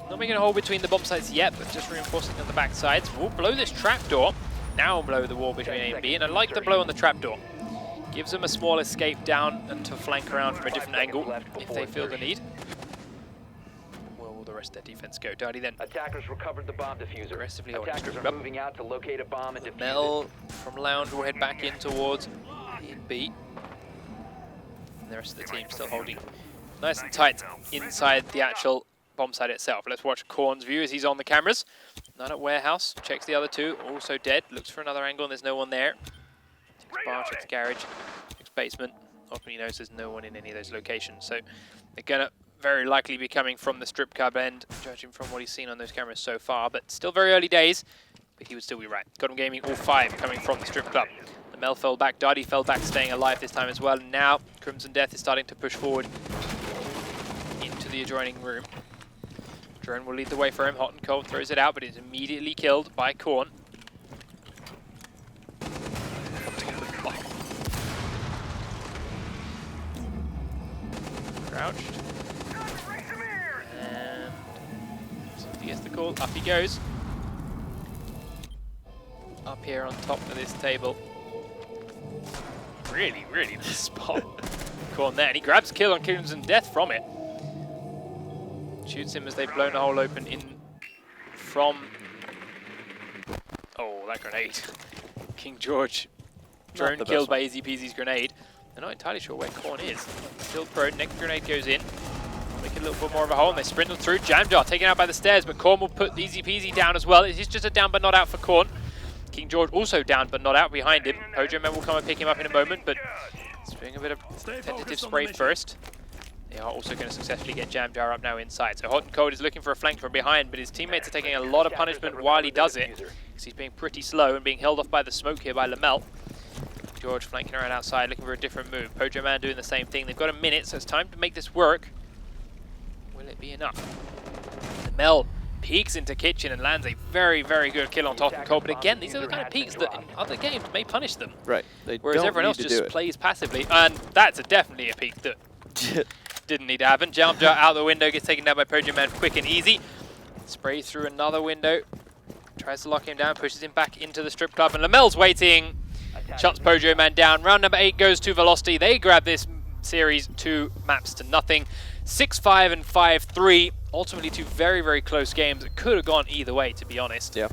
Not making a hole between the bomb sites yet, but just reinforcing on the back sides. We'll blow this trapdoor. Now blow the wall between A and B, and I like the blow on the trapdoor. Gives them a small escape down and to flank around from a different angle if they feel the need. Where will the rest of their defense go? Darty then Attackers recovered the bomb diffuser. aggressively holding Attackers strip are club. moving out to locate a bomb and defuse Mel it. from Lounge will head back in towards E and B. And the rest of the team still holding nice and tight inside the actual bomb site itself. Let's watch Korn's view as he's on the cameras. None at warehouse. Checks the other 2. Also dead. Looks for another angle and there's no one there. Checks bar, checks garage, checks basement. Openly knows there's no one in any of those locations. So they're going to very likely be coming from the strip club end, judging from what he's seen on those cameras so far. But still very early days. But he would still be right. Godham Gaming, all 5 coming from the strip club. The Mel fell back. Darty fell back, staying alive this time as well. And now Crimson Death is starting to push forward into the adjoining room. Drone will lead the way for him. Hot and cold throws it out, but is immediately killed by Korn. Crouched. And somebody gets the call. Up he goes. Up here on top of this table. Really, really nice spot. Korn there. And he grabs kill on Crimson Death from it. Shoots him as they've blown a hole open in from... Oh, that grenade. King George. Drone killed by Easy Peasy's grenade. They're not entirely sure where Korn is. Still prone. Next grenade goes in. make it a little bit more of a hole, and they sprint them through. Jamjar taken out by the stairs, but Korn will put easy peasy down as well. It's just a down but not out for Korn. King George also down but not out behind him. Pojo Man will come and pick him up in a moment, but it's doing a bit of tentative spray first. They are also going to successfully get Jamjar up now inside. So Hot and Cold is looking for a flank from behind, but his teammates are taking a lot of punishment while he does it, because he's being pretty slow and being held off by the smoke here by Lamel. George flanking around outside, looking for a different move. Pojo Man doing the same thing. They've got a minute, so it's time to make this work. Will it be enough? Lamel peeks into Kitchen and lands a very, very good kill on Hot and Cold. But again, these are the kind of peeks that in other games may punish them. Right. Whereas everyone else just plays passively. And that's definitely a peek that didn't need to happen. Jump out the window, gets taken down by Pojo Man quick and easy. Sprays through another window. Tries to lock him down, pushes him back into the strip club. And Lamel's waiting. Shuts Pojo Man down. Round number 8 goes to Velocity. They grab this series 2 maps to nothing. 6-5 and 5-3. Ultimately 2 very, very close games. It could have gone either way, to be honest. Yeah.